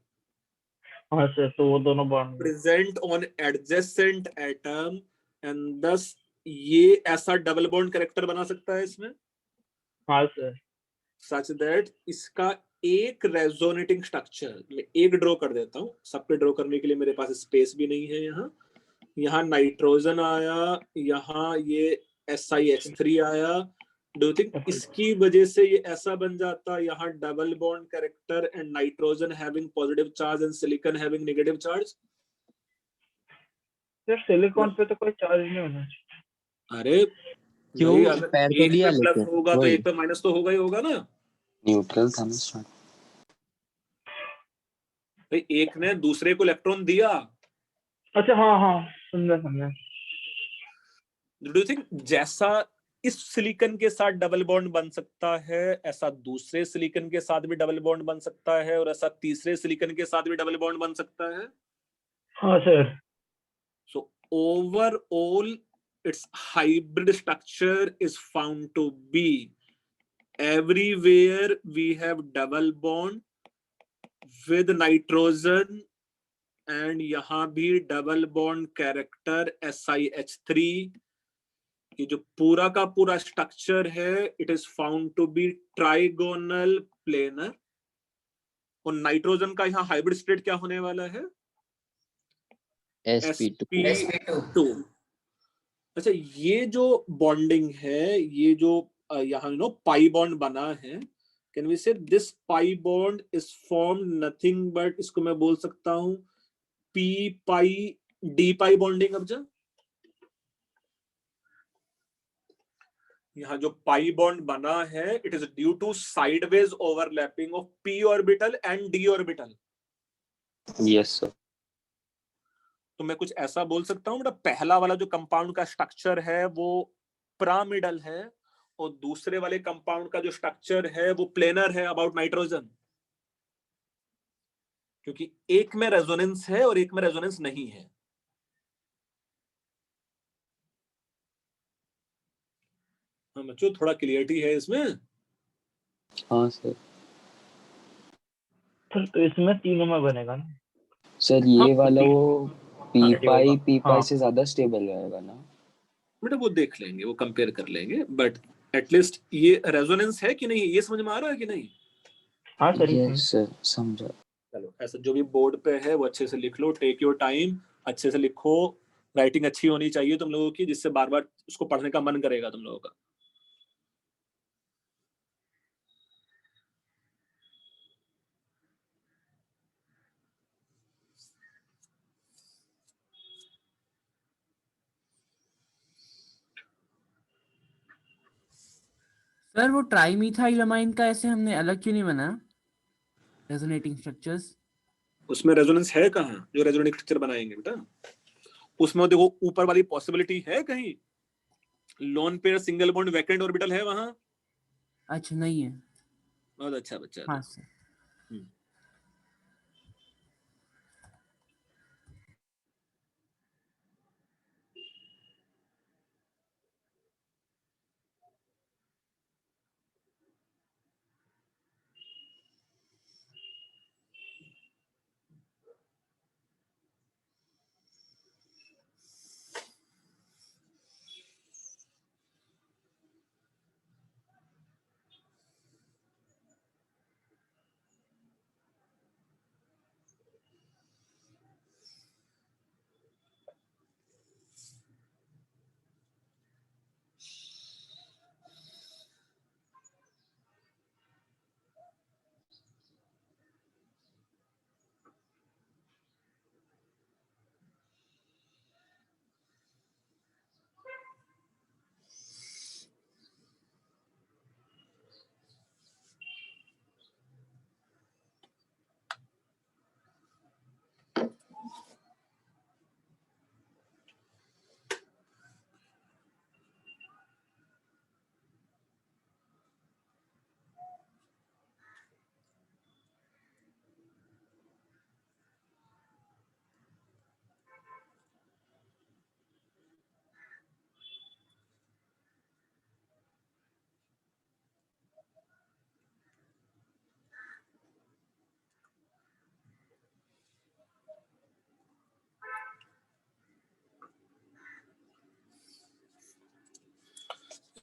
हाँ सर, तो वो दोनों bond present on adjacent atom and thus ये ऐसा डबल बॉन्ड कैरेक्टर बना सकता है इसमें। हाँ सर सच दैट इसका एक रेजोनेटिंग स्ट्रक्चर, मैं एक ड्रॉ कर देता हूँ, सब पे ड्रॉ करने के लिए मेरे पास स्पेस भी नहीं है। यहाँ नाइट्रोजन आया, यहाँ ये SiH3 आया। डू यू थिंक इसकी वजह से ये ऐसा बन जाता, यहाँ double bond character and nitrogen having positive charge and silicon having negative charge? Sir silicon पे तो कोई चार्ज नहीं होना चाहिए। अरे क्यों? भाई, अगर पैर तो एक दिया पे प्लस लेकिन होगा तो वही। एक पे माइनस तो होगा ही होगा ना। न्यूट्रल था ना स्टार्ट। भाई एक ने दूसरे को इलेक्ट्रॉन दिया। अच्छा हाँ हाँ समझा। डू यू थिंक जैसा इस सिलिकॉन के साथ डबल बॉन्ड बन सकता है, ऐसा दूसरे सिलिकॉन के साथ भी डबल बॉन्ड बन सकता है, और ऐसा तीसरे सिलिकॉन के साथ भी डबल बॉन्ड बन सकता है? हाँ sir. So overall its hybrid structure is found to be everywhere we have double bond with nitrogen and यहाँ भी डबल बॉन्ड कैरेक्टर SiH3, ये जो पूरा का पूरा स्ट्रक्चर है it is found to be trigonal planar. और नाइट्रोजन का यहाँ हाइब्रिड स्टेट क्या होने वाला है? sp2। अच्छा, ये जो बॉन्डिंग है, ये जो यहाँ पाई बॉन्ड बना है, can we say this pi bond is form nothing but, इसको मैं बोल सकता हूं p pi d pi bonding. अब जा यहाँ जो पाई बॉन्ड बना है it is due to sideways overlapping of p orbital and d orbital. Yes sir. तो मैं कुछ ऐसा बोल सकता हूँ, पहला वाला जो कंपाउंड का स्ट्रक्चर है वो पिरामिडल है और दूसरे वाले कंपाउंड का जो स्ट्रक्चर है वो प्लेनर है अबाउट नाइट्रोजन, क्योंकि एक में रेजोनेंस है और एक में रेजोनेंस नहीं है। हाँ बच्चों, थोड़ा क्लियरिटी है इसमें? हाँ सर। तो इसमें तीनों में बनेगा ना सर ये हाँ, वाला वो पी पाई हाँ। से ज्यादा स्टेबल रहेगा ना? बेटा वो देख लेंगे, वो कंपेयर कर लेंगे, बट एटलीस्ट ये रेजोनेंस है कि नहीं ये समझ में आ रहा है कि नहीं? हाँ सर। यस सर, समझा। चलो, ऐसा जो भी बोर्ड पे है वो अच्छे से लिख लो, टेक योर टाइम, अच्छे से लिखो, राइटिंग अच्छी होनी चाहिए तुम लोगों की, जिससे बार बार उसको पढ़ने का मन करेगा तुम लोगों का। सर वो ट्राइमीथाइलमाइन का ऐसे हमने अलग क्यों नहीं बना रेजोनेटिंग स्ट्रक्चर्स? उसमें रेजोनेंस है कहाँ जो रेजोनेटिंग स्ट्रक्चर बनाएंगे बेटा? उसमें देखो ऊपर वाली पॉसिबिलिटी है कहीं loan pair single bond vacant orbital है वहां? अच्छा नहीं है। बहुत अच्छा बच्चा। हाँ सर।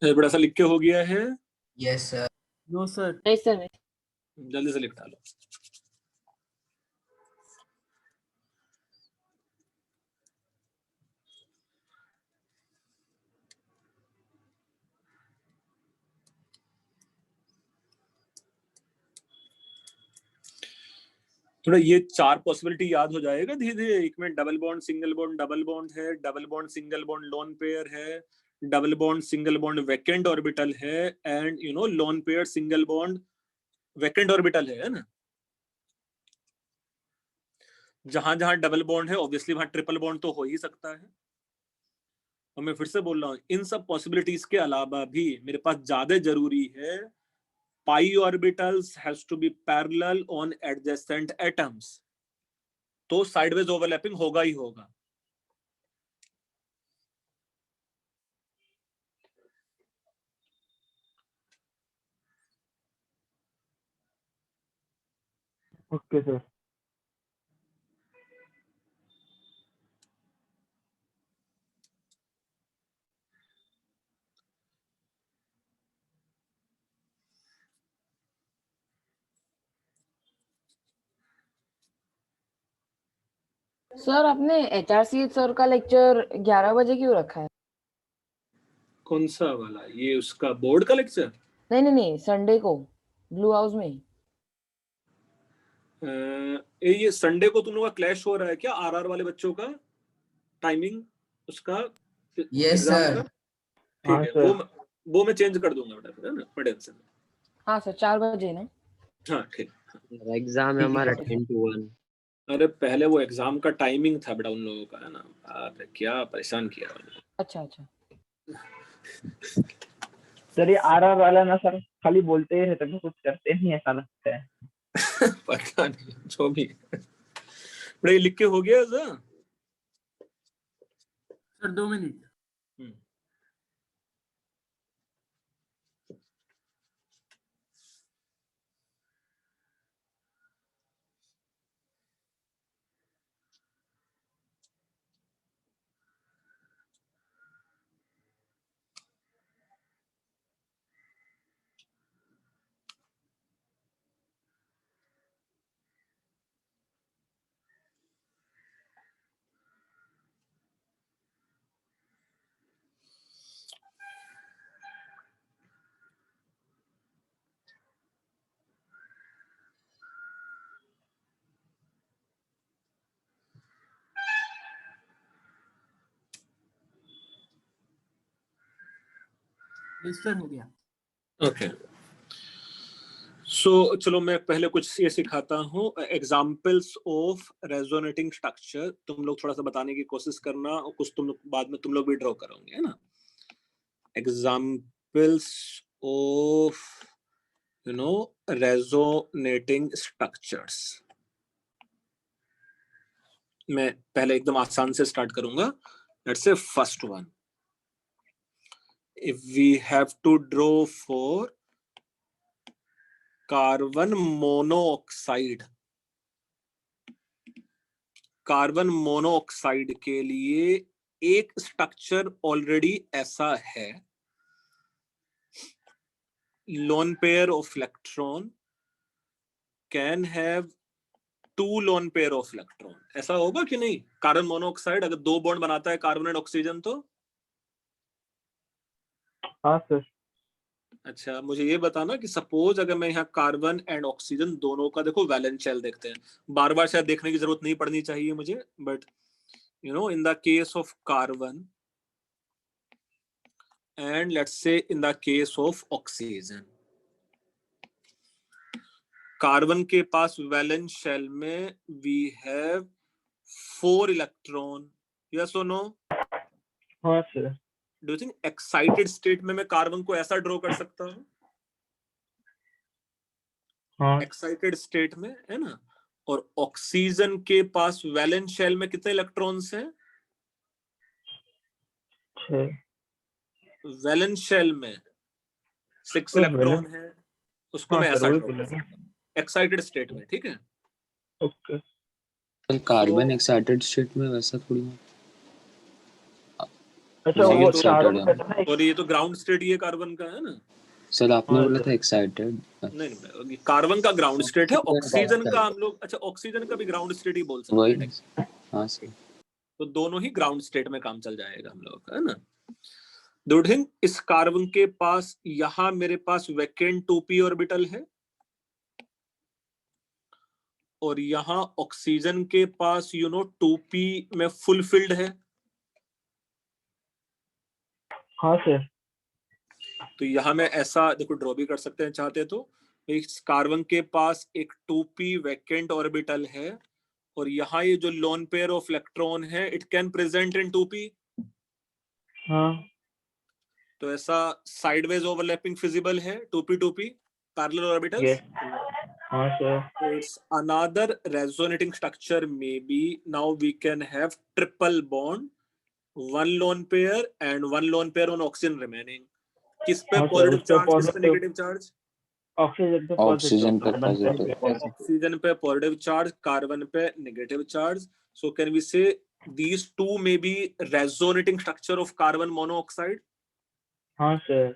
बड़ा सा लिख के हो गया है? Yes sir. No sir. नहीं सर नहीं। जल्दी से लिख डालो। थोड़ा ये चार पॉसिबिलिटी याद हो जाएगा धीरे धीरे। एक में double bond single bond double bond है, double bond single bond lone pair है, double bond single bond vacant orbital है, and lone pair single bond vacant orbital है ना? जहां जहां डबल बॉन्ड है ऑब्वियसली वहां ट्रिपल बॉन्ड तो हो ही सकता है। और मैं फिर से बोल रहा हूं, इन सब पॉसिबिलिटीज के अलावा भी मेरे पास ज्यादा जरूरी है pi orbitals has to be parallel on adjacent atoms, तो साइडवेज ओवरलैपिंग होगा ही होगा। Okay sir. सर आपने HRC सर का लेक्चर 11 बजे क्यों रखा है? कौन सा वाला? ये उसका बोर्ड का लेक्चर? नहीं, संडे को ब्लू हाउस में ही। ये संडे को तुम लोग का क्लैश हो रहा है क्या आरआर वाले बच्चों का टाइमिंग उसका यस एग्जाम सर। का? ठीक हाँ है, सर। वो मैं चेंज कर दूंगा बेटा, फिर है ना, बड़े टेंशन। हाँ सर 4 बजे ना। हाँ ठीक। एग्जाम है हमारा 10 to 1। अरे पहले वो एग्जाम का टाइमिंग था बेटा उन लोगों का, है ना। अरे क्या परेशान किया उन्होंने। अच्छा। सर ये आरआर वाला ना सर खाली बोलते ही रहते हैं, कुछ करते नहीं, ऐसा लगता है। पता नहीं जो भी बेटा, ये लिख के हो गया सर? Sir 2 minute. सर हो गया। ओके सो चलो मैं पहले कुछ ये सिखाता हूँ, एग्जाम्पल्स ऑफ रेजोनेटिंग स्ट्रक्चर। तुम लोग थोड़ा सा बताने की कोशिश करना और कुछ तुम लोग बाद में तुम लोग भी ड्रॉ करोगे, है ना। Examples of resonating structures. मैं पहले एकदम आसान से स्टार्ट करूंगा। Let's say first one, if we have to draw for carbon monoxide, carbon monoxide के लिए एक स्ट्रक्चर ऑलरेडी ऐसा है, loan pair of electron can have 2 loan pair of electron. ऐसा होगा कि नहीं? कार्बन मोनोऑक्साइड अगर 2 बॉन्ड बनाता है कार्बन एंड ऑक्सीजन तो। हाँ सर। अच्छा मुझे ये बताना कि सपोज अगर मैं यहाँ कार्बन एंड ऑक्सीजन दोनों का, देखो वैलेंस शेल देखते हैं, बार बार शायद देखने की जरूरत नहीं पड़नी चाहिए मुझे, but in the case of carbon and let's say in the case of oxygen, carbon के पास वैलेंस शेल में we have 4 electron, yes or no? हाँ sir. Do you think excited state में मैं कार्बन को ऐसा ड्रॉ कर सकता हूँ? हाँ एक्साइटेड स्टेट में, है ना। और ऑक्सीजन के पास वैलेंस शेल में कितने इलेक्ट्रॉन्स हैं? 6। वैलेंस शेल में 6 इलेक्ट्रॉन है, उसको हाँ मैं सर ऐसा वही ड्रॉ बोला कर सकता हूँ एक्साइटेड स्टेट में, ठीक है। ओके। कार्बन एक्साइटेड स्टेट में वैसा थोड़ी ना। अच्छा ये वो तो चारों excited का है। था ना और ये तो ग्राउंड स्टेट ये कार्बन का है ना। सर आपने हाँ बोला सर। था एक्साइटेड। नहीं कार्बन का ग्राउंड स्टेट है, ऑक्सीजन का Oxide। हम लोग, अच्छा ऑक्सीजन का भी ग्राउंड स्टेट ही बोल सकते वही हैं, ना। हाँ सर। तो दोनों ही ग्राउंड स्टेट में काम चल जाएगा हम लोग का, है ना। दुढ़िंग इस कार्बन के पास यहां मेरे पास वैकेंट 2p ऑर्बिटल है, और यहां ऑक्सीजन के पास 2p में फुलफिल्ड है। हाँ सर। तो यहां मैं ऐसा देखो ड्रॉ भी कर सकते हैं चाहते तो, इस कार्बन के पास एक 2p वैकेंट ऑर्बिटल है, और यहाँ ये जो लोन पेयर ऑफ इलेक्ट्रॉन है it can present in 2p। हाँ तो ऐसा साइडवेज ओवरलैपिंग फिजिबल है 2p पैरेलल ऑर्बिटल्स। यस। हाँ sir. So it's another resonating structure maybe. Now we can have triple bond, 1 lone pair and 1 lone pair on oxygen remaining. किस पे हाँ sir positive उस पे चार्ज, किस पे positive. Negative charge? Oxygen पे oxygen पे पॉजिटिव, कार्बन पे पॉजिटिव। नेगेटिव। ऑक्सीजन पे पॉजिटिव चार्ज, कार्बन पे negative charge. So can we say these two may be resonating structure of carbon monoxide? हाँ सर।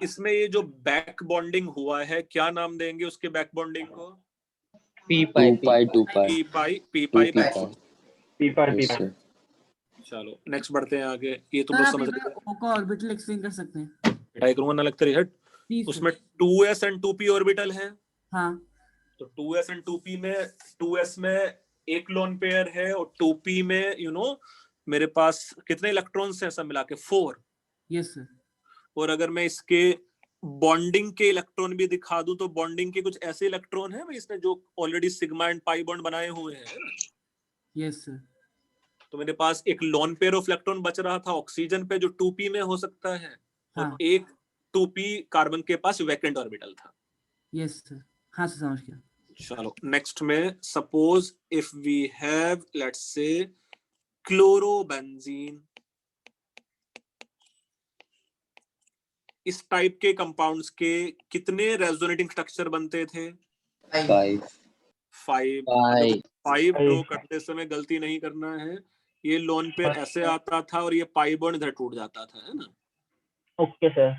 इसमें ये जो बैक बॉन्डिंग हुआ है, क्या नाम देंगे उसके बैक बॉन्डिंग को? पी 2 पाई पाई 2 पाई पी पाई 2 बैक पाई। पी पार यस सर। चलो नेक्स्ट बढ़ते हैं आगे। ये तुम सर लोग आप समझ एक रहे O का ऑर्बिटल एक्सप्लेन कर सकते हैं? ट्राई करूंगा ना, लगता है हट। प्लीज उसमें 2s एंड 2p ऑर्बिटल है। हाँ तो 2s एंड 2p में 2s में एक लोन पेयर है और 2p में मेरे पास कितने इलेक्ट्रॉन्स हैं सब मिला के? 4। Yes sir. और अगर मैं इसके बॉन्डिंग के इलेक्ट्रॉन भी दिखा दूं तो बॉन्डिंग के कुछ ऐसे इलेक्ट्रॉन हैं भाई इसने जो already sigma and pi bond बनाए हुए हैं ना। Yes sir. तो मेरे पास एक लोन पेयर ऑफ इलेक्ट्रॉन बच रहा था ऑक्सीजन पे जो 2p में हो सकता है, और हाँ एक 2p कार्बन के पास वैकेंट ऑर्बिटल था। Yes sir. हाँ सर समझ गया। चलो नेक्स्ट में suppose if we have let's say chlorobenzene, इस टाइप के कंपाउंड्स के कितने रेजोनेटिंग स्ट्रक्चर बनते थे? 5 5। पाई 5 ड्रॉ करते समय गलती नहीं करना है। ये लोन पेयर ऐसे आता था और ये पाई बॉन्ड इधर टूट जाता था, है ना। Okay sir.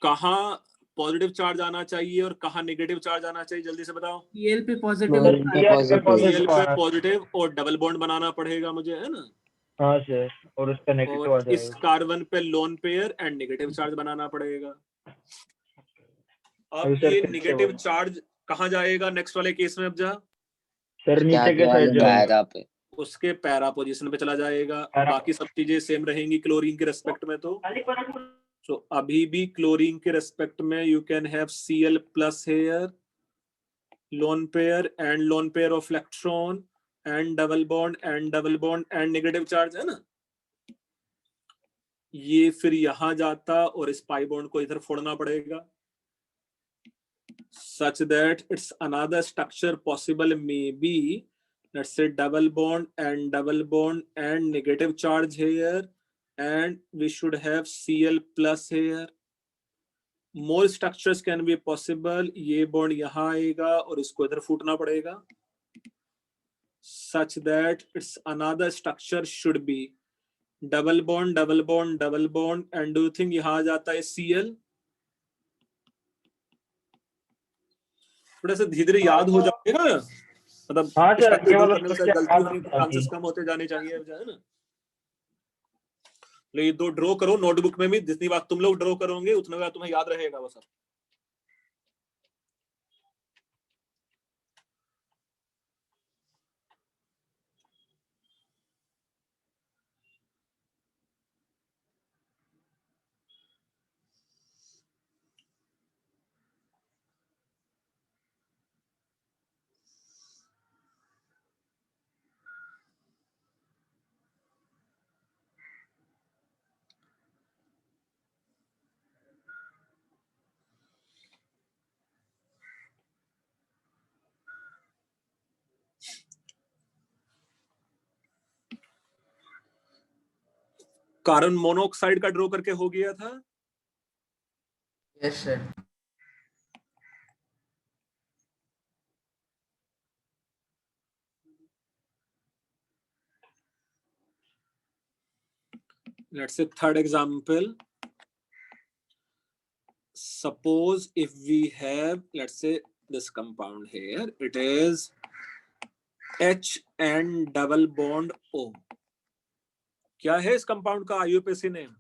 कहाँ पॉजिटिव चार्ज आना चाहिए और कहाँ नेगेटिव चार्ज आना चाहिए, जल्दी से बताओ। Cl पे पॉजिटिव क्लोरीन पे पॉजिटिव। Cl पे पॉजिटिव और डबल बॉन्ड बनाना पड़ेगा मुझे, है ना। हाँ सर, और उसका नेगेटिव आ और इस जाएगा। कार्बन पे lone pair and negative charge बनाना पड़ेगा। अब अभी सर ये फिर से नेगेटिव बोलो। चार्ज कहाँ जाएगा नेक्स्ट वाले केस में? अब जा सर नीचे स्टैक के वाले साइड जाएगा। पैरा पे। उसके पैरा पोजीशन पे चला जाएगा। पैरा। बाकी सब चीजें सेम रहेंगी क्लोरीन के रेस्पेक्ट में। तो अभी भी क्लोरीन के रेस्पेक्ट में you can have Cl plus here, lone pair and lone pair of electron and double bond and negative charge, है ना। ये फिर यहां जाता और इस पाई बॉन्ड को इधर फोड़ना पड़ेगा such that it's another structure possible may be let's say double bond and negative charge here, and we should have Cl plus here. More structures can be possible. ये बॉन्ड यहाँ आएगा और इसको इधर फूटना पड़ेगा such that it's another structure should be double bond and do you think यहाँ आ जाता है Cl? थोड़ा सा धीरे याद हो जाएगा, मतलब हाँ सर, structure केवल draw करने में उसको गलती याद होने के था चांसेस कि- कम होते जाने चाहिए, है ना। ये दो ड्रॉ करो नोटबुक में भी, जितनी बात तुम लोग ड्रॉ करोगे उतना बात तुम्हें याद रहेगा वो सब। कार्बन मोनोऑक्साइड का ड्रॉ करके हो गया था। Yes sir. Let's say third example. Suppose if we have, let's say this compound here, it is H and double bond O. क्या है इस कंपाउंड का IUPAC नेम?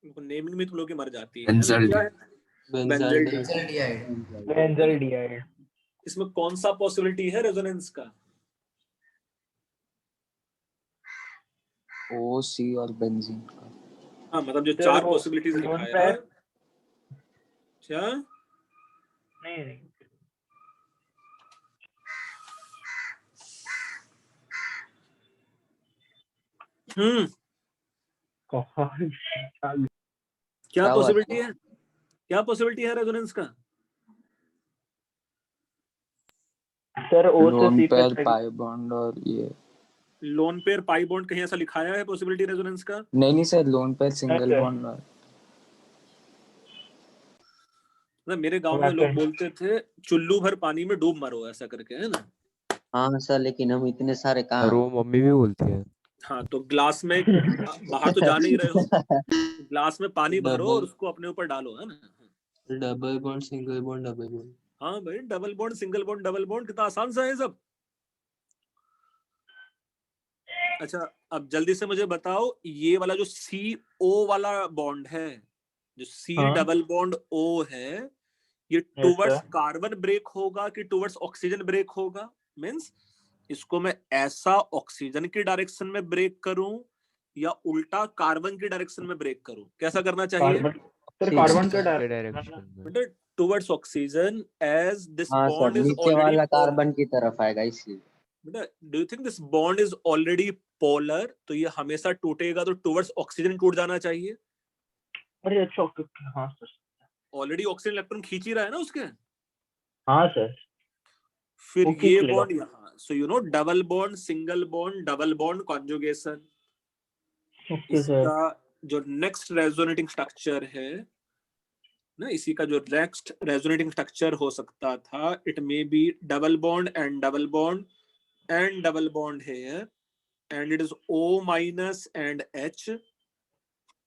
नेमिंग में तुम लोग की मर जाती है। क्या है? बेंजल्डिहाइड। इसमें कौन सा पॉसिबिलिटी है रेजोनेंस का? O C और बेंजीन का। हाँ, मतलब जो सर, चार वो पॉसिबिलिटीज लोन लिखा है। पेयर- क्या? नहीं क्या हुआ? पॉसिबिलिटी है? क्या पॉसिबिलिटी है रेजोनेंस का? सर O से लोन C पे पेयर पाई बॉन्ड और ये लोन पेयर पाई बॉन्ड कहीं ऐसा लिखाया है पॉसिबिलिटी रेजोनेंस का? नहीं sir, loan pair single sir. Bond और ना मेरे गांव में लोग वाकई बोलते थे चुल्लू भर पानी में डूब मरो, ऐसा करके, है ना। हाँ सर, लेकिन हम इतने सारे और कहाँ। वो मम्मी भी बोलती है। हाँ, तो ग्लास में बाहर तो जा नहीं रहे हो, ग्लास में पानी भरो और डबल उसको अपने ऊपर डालो, है ना। Double bond, single bond, double bond. हाँ भाई, double bond, single bond, double bond, कितना आसान सा है सब। अच्छा, अब जल्दी से मुझे बताओ, ये वाला जो CO वाला बॉन्ड है, जो C हाँ डबल बॉन्ड O है, ये yes towards sir. Carbon break होगा कि टुवर्ड्स ऑक्सीजन ब्रेक होगा? मींस इसको मैं ऐसा ऑक्सीजन की डायरेक्शन में ब्रेक करूं या उल्टा कार्बन की डायरेक्शन में ब्रेक करूं, कैसा करना चाहिए? कार्बन सर, ऑक्सीजन कार्बन के के डायरेक्शन डायरेक्शन में। बेटा टुवर्ड्स ऑक्सीजन, एज दिस हाँ सर, बॉन्ड इज नीचे ऑलरेडी वाला पोलर। कार्बन की तरफ आएगा इसलिए। बेटा do you think this bond is already polar, तो ये हमेशा टूटेगा तो टुवर्ड्स ऑक्सीजन टूट जाना चाहिए। अरे अच्छा, ओके हाँ सर। ऑलरेडी ऑक्सीजन इलेक्ट्रॉन खींच ही रहा है ना उसके। हाँ सर, फिर वो ये खींच लेगा। बॉन्ड यहाँ, so you know double bond, single bond, double bond conjugation. Okay sir. इसका जो नेक्स्ट रेजोनेटिंग स्ट्रक्चर है ना, इसी का जो नेक्स्ट रेजोनेटिंग स्ट्रक्चर हो सकता था, it may B double bond and double bond and double bond here, and it is O minus and H।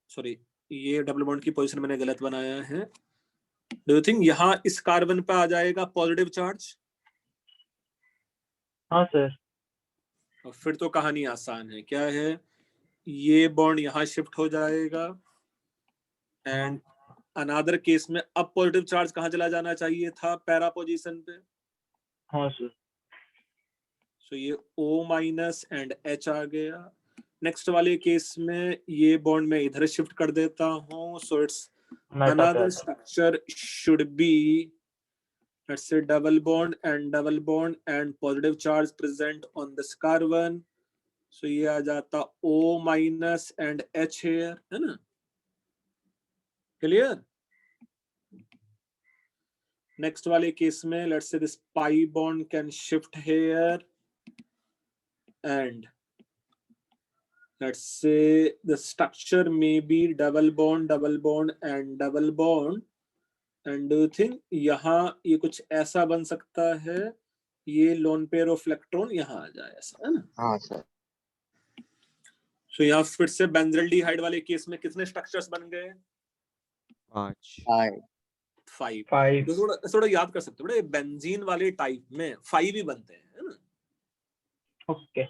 Sorry, ये डबल बॉन्ड की पोजीशन मैंने गलत बनाया है। डू यू थिंक यहाँ इस कार्बन पे आ जाएगा पॉजिटिव चार्ज? हाँ सर। और फिर तो कहानी आसान है, क्या है, ये बॉन्ड यहाँ शिफ्ट हो जाएगा, एंड अनदर केस में अब पॉजिटिव चार्ज कहाँ चला जाना चाहिए था? पैरा पोजीशन पे। हाँ सर। सो ये O माइनस एंड H आ गया। नेक्स्ट वाले केस में ये बॉन्ड मैं इधर शिफ्ट कर देता हूँ, so it's another structure should be, let's say, double bond and positive charge present on this carbon, so ये आ जाता O minus and H here, है ना। क्लियर? नेक्स्ट वाले केस में let's say this pi bond can shift here, and let's say the structure may be double bond and double bond, and do you think यहाँ ये कुछ ऐसा बन सकता है, ये लोन पेयर ऑफ इलेक्ट्रॉन यहाँ आ जाए, ऐसा, है ना। हाँ सर। सो यहाँ फिर से बेंजल्डिहाइड वाले केस में कितने स्ट्रक्चर्स बन गए? 5। 5। 5। तो थोड़ा याद कर सकते हो बेटा, बेंजीन वाले टाइप में 5 ही बनते हैं, है ना। ओके।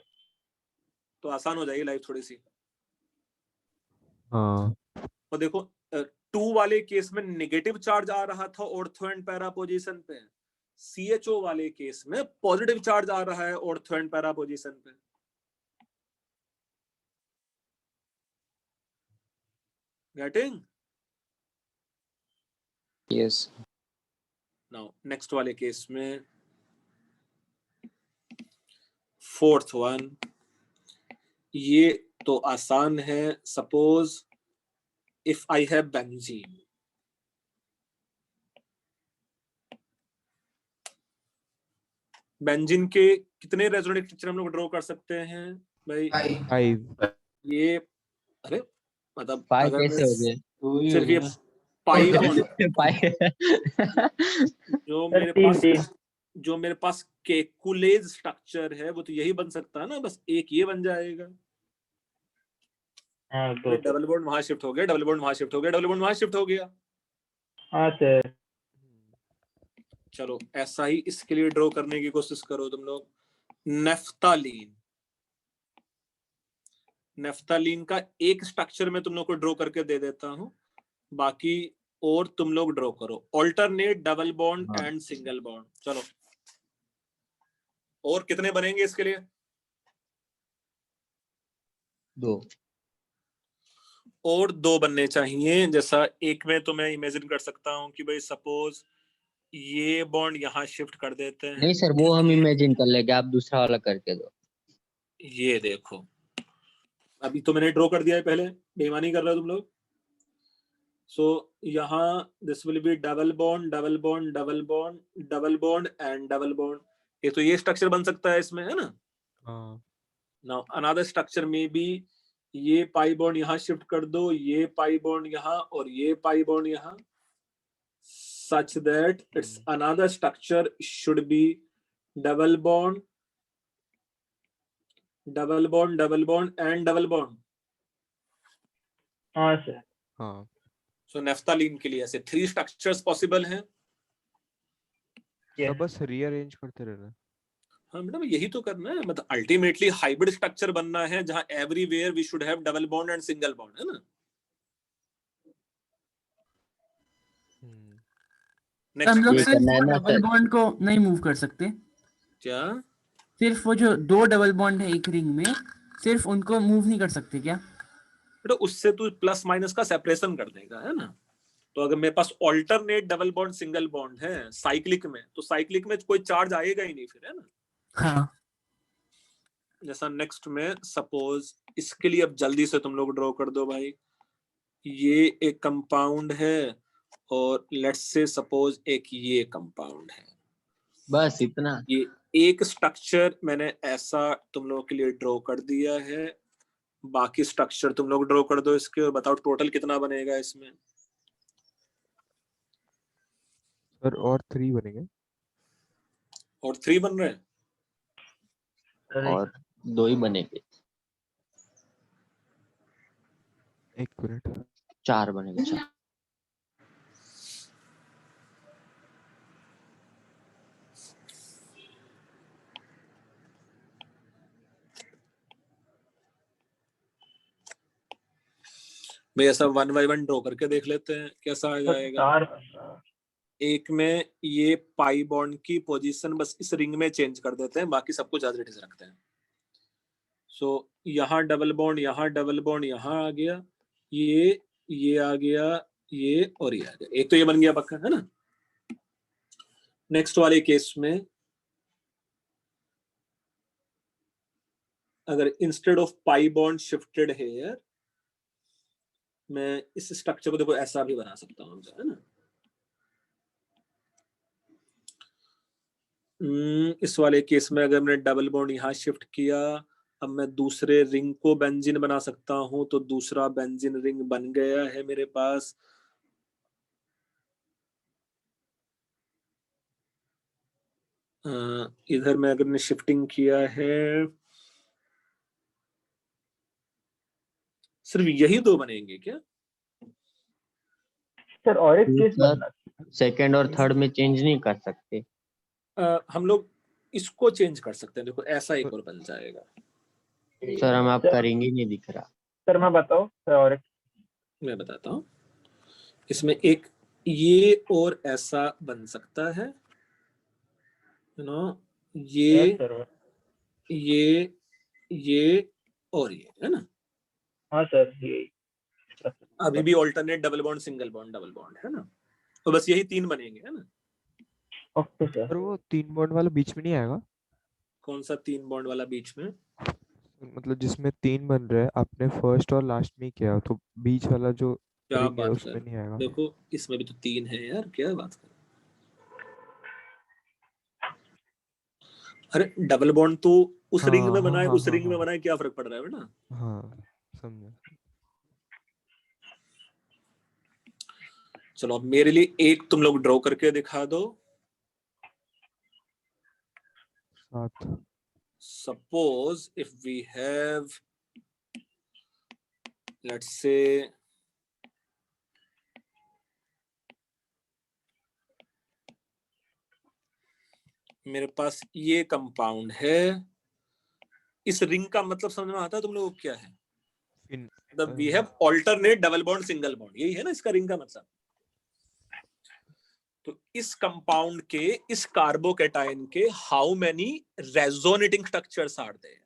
तो आसान हो जाएगी लाइफ थोड़ी सी। हाँ। और देखो 2 वाले केस में नेगेटिव चार्ज आ रहा था ऑर्थो एंड पैरा पोजीशन पे, CHO वाले केस में पॉजिटिव चार्ज आ रहा है ऑर्थो एंड पैरा पोजीशन पे। गेटिंग? यस। नाउ नेक्स्ट वाले केस में, फोर्थ वन, ये तो आसान है। Suppose if I have benzene, benzene के कितने रेजोनेटिंग स्ट्रक्चर हम लोग ड्रॉ कर सकते हैं भाई? 5। ये अरे मतलब 5 अगर कैसे हो गए? सिर्फ ये पाई बॉन्ड जो सर, मेरे 3 पास 3। जो मेरे पास केकुलेज स्ट्रक्चर है, वो तो यही बन सकता है ना, बस एक ये बन जाएगा। हाँ, 2 डबल बॉन्ड वहां शिफ्ट हो गया, डबल बॉन्ड वहां शिफ्ट हो गया, डबल बॉन्ड वहां शिफ्ट हो गया। हाँ सर। चलो ऐसा ही इसके लिए ड्रॉ करने की कोशिश करो तुम लोग। नेफ्थालीन, नेफ्थालीन का एक स्ट्रक्चर में तुम लोग को ड्रॉ करके दे देता हूं, बाकी और तुम लोग ड्रॉ करो। Alternate double bond and single bond. चलो, और कितने बनेंगे इसके लिए? 2। और 2 बनने चाहिए। जैसा एक में तो मैं इमेजिन कर सकता हूं कि भाई सपोज ये बॉन्ड यहाँ शिफ्ट कर देते हैं। नहीं सर, वो हम इमेजिन कर लेंगे, आप दूसरा वाला करके दो। ये देखो, अभी तो मैंने ड्रॉ कर दिया है, पहले बेईमानी कर रहे हो तुम लोग। सो यहाँ this will be double bond double bond double bond double bond and double bond. ये तो ये स्ट्रक्चर बन सकता है इसमें, है ना। नाउ अनदर स्ट्रक्चर में भी ये पाई बॉन्ड यहाँ शिफ्ट कर दो, ये पाई बॉन्ड यहाँ और ये पाई बॉन्ड यहाँ। such that its another structure should be double bond, double bond, double bond and double bond. हाँ सर। हाँ So naphthalene के लिए ऐसे 3 structures possible हैं। सब बस रीअरेंज करते रहना। हाँ मैडम यही तो करना है, मतलब अल्टीमेटली हाइब्रिड स्ट्रक्चर बनना है जहां everywhere we should have double bond and single bond, है ना। हम लोग ये सिर्फ करना है वो ना डबल सर। बॉन्ड को नहीं मूव कर सकते, क्या सिर्फ वो जो 2 डबल बॉन्ड है एक रिंग में, सिर्फ उनको मूव नहीं कर सकते क्या? बेटा उससे तू प्लस माइनस का सेपरेशन कर देगा, है ना। तो अगर मेरे पास alternate double bond single bond है साइक्लिक में, तो साइक्लिक में कोई चार्ज आएगा ही नहीं फिर, है ना। हाँ जैसा नेक्स्ट में सपोज इसके लिए अब जल्दी से तुम लोग ड्रॉ कर दो भाई। ये एक कंपाउंड है और लेट्स से सपोज एक ये कंपाउंड है। बस इतना। ये एक स्ट्रक्चर मैंने ऐसा तुम लोगों के लिए ड्रॉ कर दिया है, बाकी स्ट्रक्चर तुम लोग ड्रॉ कर दो इसके और बताओ टोटल कितना बनेगा इसमें। सर और 3 बनेंगे। और 3 बन रहे हैं। और 2 ही बनेंगे। 1 मिनट। 4 बनेंगे 4। भाई ऐसा 1 बाय 1 ड्रॉ करके देख लेते हैं कैसा आ जाएगा। एक में ये पाई बॉन्ड की पोजीशन बस इस रिंग में चेंज कर देते हैं, बाकी सब कुछ एज इट इज रखते हैं। सो यहाँ डबल बॉन्ड, यहाँ डबल बॉन्ड, यहाँ आ गया ये आ गया, ये और ये आ गया। एक तो ये बन गया पक्का, है ना। नेक्स्ट वाले केस में अगर instead of pi bond shifted here, मैं इस स्ट्रक्चर को देखो ऐसा भी बना सकता हूँ, है ना। इस वाले केस में अगर मैंने डबल बॉन्ड यहाँ शिफ्ट किया, अब मैं दूसरे रिंग को बेंजीन बना सकता हूं, तो दूसरा बेंजीन रिंग बन गया है मेरे पास। इधर में अगर मैंने शिफ्टिंग किया है, सिर्फ यही 2 बनेंगे क्या सर? और एक केस बनना, सेकंड और थर्ड में चेंज नहीं कर सकते। हम लोग इसको चेंज कर सकते हैं। देखो ऐसा एक और बन जाएगा। सर हम आप करेंगे नहीं दिख रहा। सर मैं बताओ सर, और एक मैं बताता हूँ। इसमें एक ये और ऐसा बन सकता है, यू नो, ये और ये, है ना। हाँ सर ये अभी भी alternate double bond single bond double bond, है ना। तो बस यही 3 बनेंगे, है ना। Okay sir. पर वो 3 बॉन्ड वाला बीच में नहीं आएगा? कौन सा 3 बॉन्ड वाला बीच में? मतलब जिसमें 3 बन रहे हैं, आपने फर्स्ट और लास्ट में किया, तो बीच वाला जो क्या रिंग है बात उसमें नहीं आएगा? देखो इसमें भी तो 3 है यार, क्या बात कर। अरे डबल बॉन्ड तो उस रिंग में बनाए, उस रिंग में बनाए, क्या फर्क पड़ रहा है बेटा। हाँ समझा। चलो अब मेरे लिए एक तुम लोग ड्रॉ करके दिखा दो। 7। Suppose if we have, let's say, मेरे पास ये कंपाउंड है, इस रिंग का मतलब समझ में आता है तुम लोगों को क्या है? मतलब we have alternate double bond single bond, यही है ना इसका रिंग का मतलब। तो इस कंपाउंड के, इस कार्बोकैटायन के how many resonating structures are there,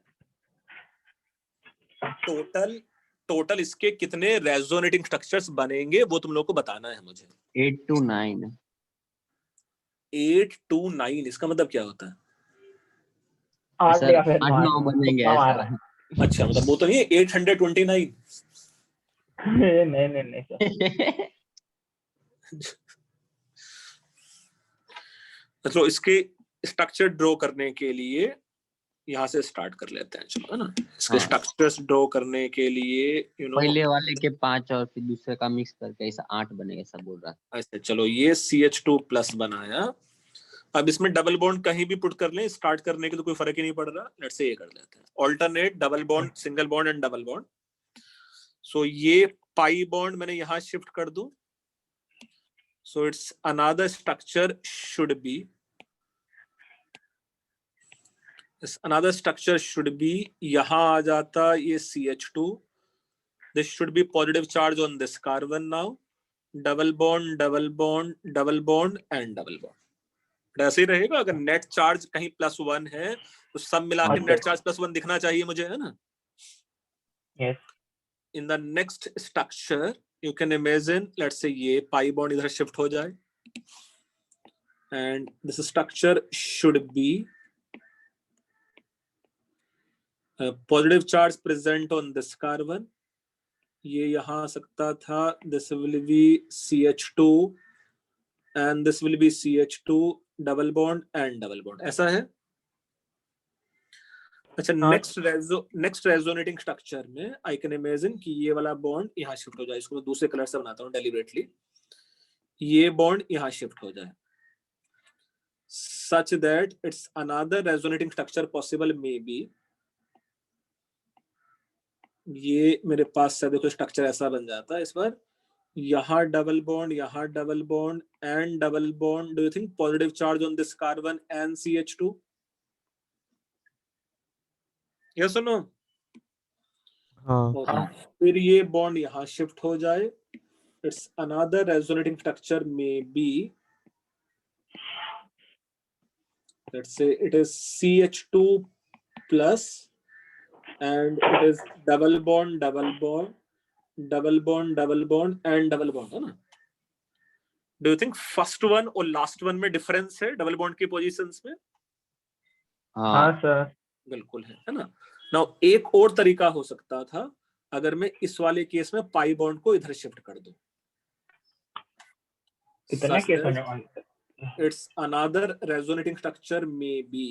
total इसके कितने रेजोनेटिंग स्ट्रक्चर्स बनेंगे वो तुम लोग को बताना है मुझे। 8 to 9। 8 to 9 इसका मतलब क्या होता है? 8 या फिर 8-9 बनेंगे ऐसा। अच्छा मतलब वो तो नहीं है 829। नहीं सर। मतलब इसके स्ट्रक्चर ड्रॉ करने के लिए यहाँ से स्टार्ट कर लेते हैं, चलो, है ना। इसके हाँ। स्ट्रक्चर्स ड्रॉ करने के लिए पहले वाले के 5 और फिर दूसरे का मिक्स करके ऐसा 8 बनेगा, सब बोल रहा था। अच्छा चलो, ये CH2 प्लस बनाया। अब इसमें डबल बॉन्ड कहीं भी पुट कर लें, स्टार्ट करने के तो कोई फर्क ही नहीं पड़ रहा। लेट्स से ये कर लेते हैं alternate double bond, single bond and double bond. So ये पाई बॉन्ड मैंने यहाँ शिफ्ट कर दूं, so it's another structure should be, another structure should be, यहाँ आ जाता ये CH2, this should be positive charge on this carbon now, double bond double bond double bond and double bond। ऐसे ही रहेगा। अगर नेट चार्ज कहीं +1 है तो सब मिला के नेट चार्ज +1 दिखना चाहिए मुझे, है ना। Yes. In the next structure you can imagine, let's say ये पाई बॉन्ड इधर शिफ्ट हो जाए and this structure should be positive charge present on this carbon, ये यहाँ आ सकता था, this will be CH2 and this will be CH2 double bond and double bond, ऐसा है। अच्छा, नेक्स्ट रेजोनेटिंग स्ट्रक्चर में आई कैन इमेजिन कि ये वाला बॉन्ड यहाँ शिफ्ट हो जाए। इसको दूसरे कलर से बनाता हूँ डेलिबरेटली, ये बॉन्ड यहाँ शिफ्ट हो जाए such that it's another resonating structure possible may be, ये मेरे पास से देखो स्ट्रक्चर ऐसा बन जाता है इस बार, यहाँ double bond and double bond. Do you think positive charge on this carbon and CH2? Yes और नो? हाँ। फिर ये बॉन्ड यहाँ शिफ्ट हो जाए, it's another resonating structure may be, let's say it is CH2 plus and it is double bond double bond double bond double bond and double bond, है ना। Do you think first one और last one में difference है double bond की positions में? हाँ sir, बिल्कुल है ना। Now एक और तरीका हो सकता था, अगर मैं इस वाले केस में पाई बॉन्ड को इधर शिफ्ट कर दूं, कितने केस होने वाले? It's another resonating structure may be,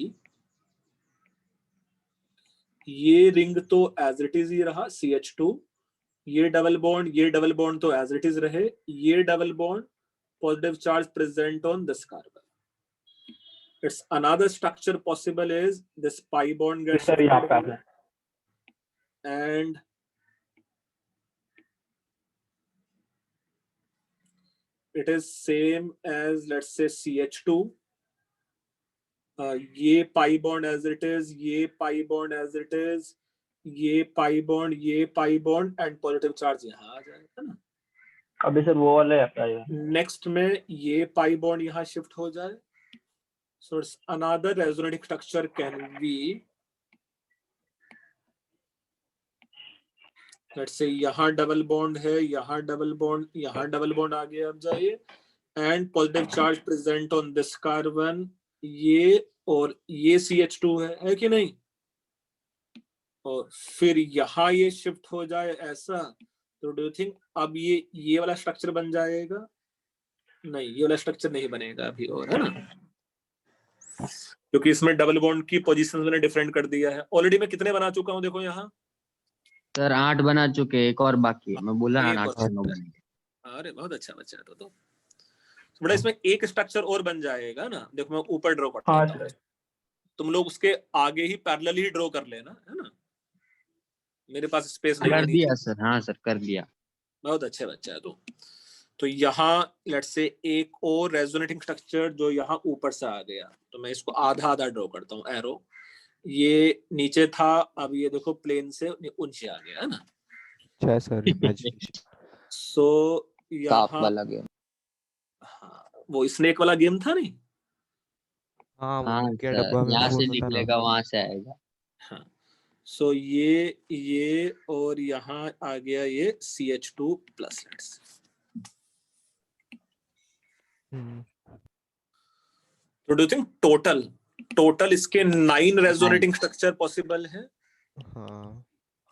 ये रिंग तो एज इट इज ही रहा CH2, ये डबल बॉन्ड तो एज इट इज रहे, ये double bond positive charge present on this carbon. It's another structure possible is this pi bond gets and it is same as let's say CH2, ये pi bond as it is, ये pi bond as it is, ये pi bond and positive charge यहाँ आ जाएगा ना। अभी sir वो वाला है। नेक्स्ट में ये पाई बॉन्ड यहाँ शिफ्ट हो जाए, सो it's another resonating structure can be, let's say यहाँ डबल बॉन्ड है, यहाँ डबल बॉन्ड आ गया, अब जाइए, and positive charge present on this carbon, ये और ये CH2 है कि नहीं, और फिर यहाँ ये शिफ्ट हो जाए ऐसा, तो डू यू थिंक अब ये वाला स्ट्रक्चर बन जाएगा? नहीं, ये वाला स्ट्रक्चर नहीं बनेगा अभी, और है ना, क्योंकि इसमें डबल बॉन्ड की पोजीशन मैंने डिफरेंट कर दिया है। ऑलरेडी मैं कितने बना चुका हूँ देखो यहाँ सर 8 बना चुके, एक और बाकी है, मैं बोला 8 से 9 बनेंगे। अरे बहुत अच्छा बच्चा है तो बड़ा, इसमें एक स्ट्रक्चर और बन जाएगा ना। देखो मैं ऊपर ड्रॉ करता हूँ, तुम लोग उसके आगे ही पैरेलल ही ड्रॉ कर लेना, है ना, मेरे पास स्पेस नहीं कर दिया सर, हाँ सर कर दिया। बहुत अच्छा बच्चा है तो यहाँ लेट्स से एक और रेजोनेटिंग स्ट्रक्चर जो यहाँ ऊपर से आ गया, तो मैं इसको आधा ड्रॉ करता हूँ एरो, ये नीचे था, अब ये देखो प्लेन से ऊंचे आ गया, है ना। अच्छा सर, इमेजिनेशन। सो यहाँ वाला गेम, हाँ, वो स्नेक वाला गेम था नहीं। हाँ क्या डब्बा में यहाँ से फोड़ना था ना। निकलेगा वहां से आएगा। हाँ, सो ये और यहाँ आ गया ये CH2 प्लस, लेट्स। तो डू यू थिंक टोटल इसके 9 रेजोनेटिंग स्ट्रक्चर पॉसिबल है?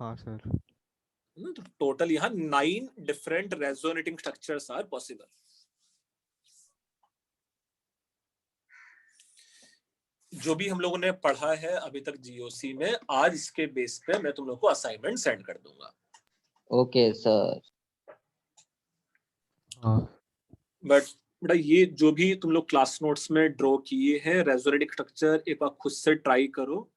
हाँ सर। तो टोटल यहाँ 9 different resonating structures are possible. जो भी हम लोगों ने पढ़ा है अभी तक जीओसी में, आज इसके बेस पे मैं तुम लोग को असाइनमेंट सेंड कर दूंगा। Okay sir. हाँ बट बेटा ये जो भी तुम लोग क्लास नोट्स में ड्रॉ किए हैं रेजोनेटिंग स्ट्रक्चर, एक बार खुद से ट्राई करो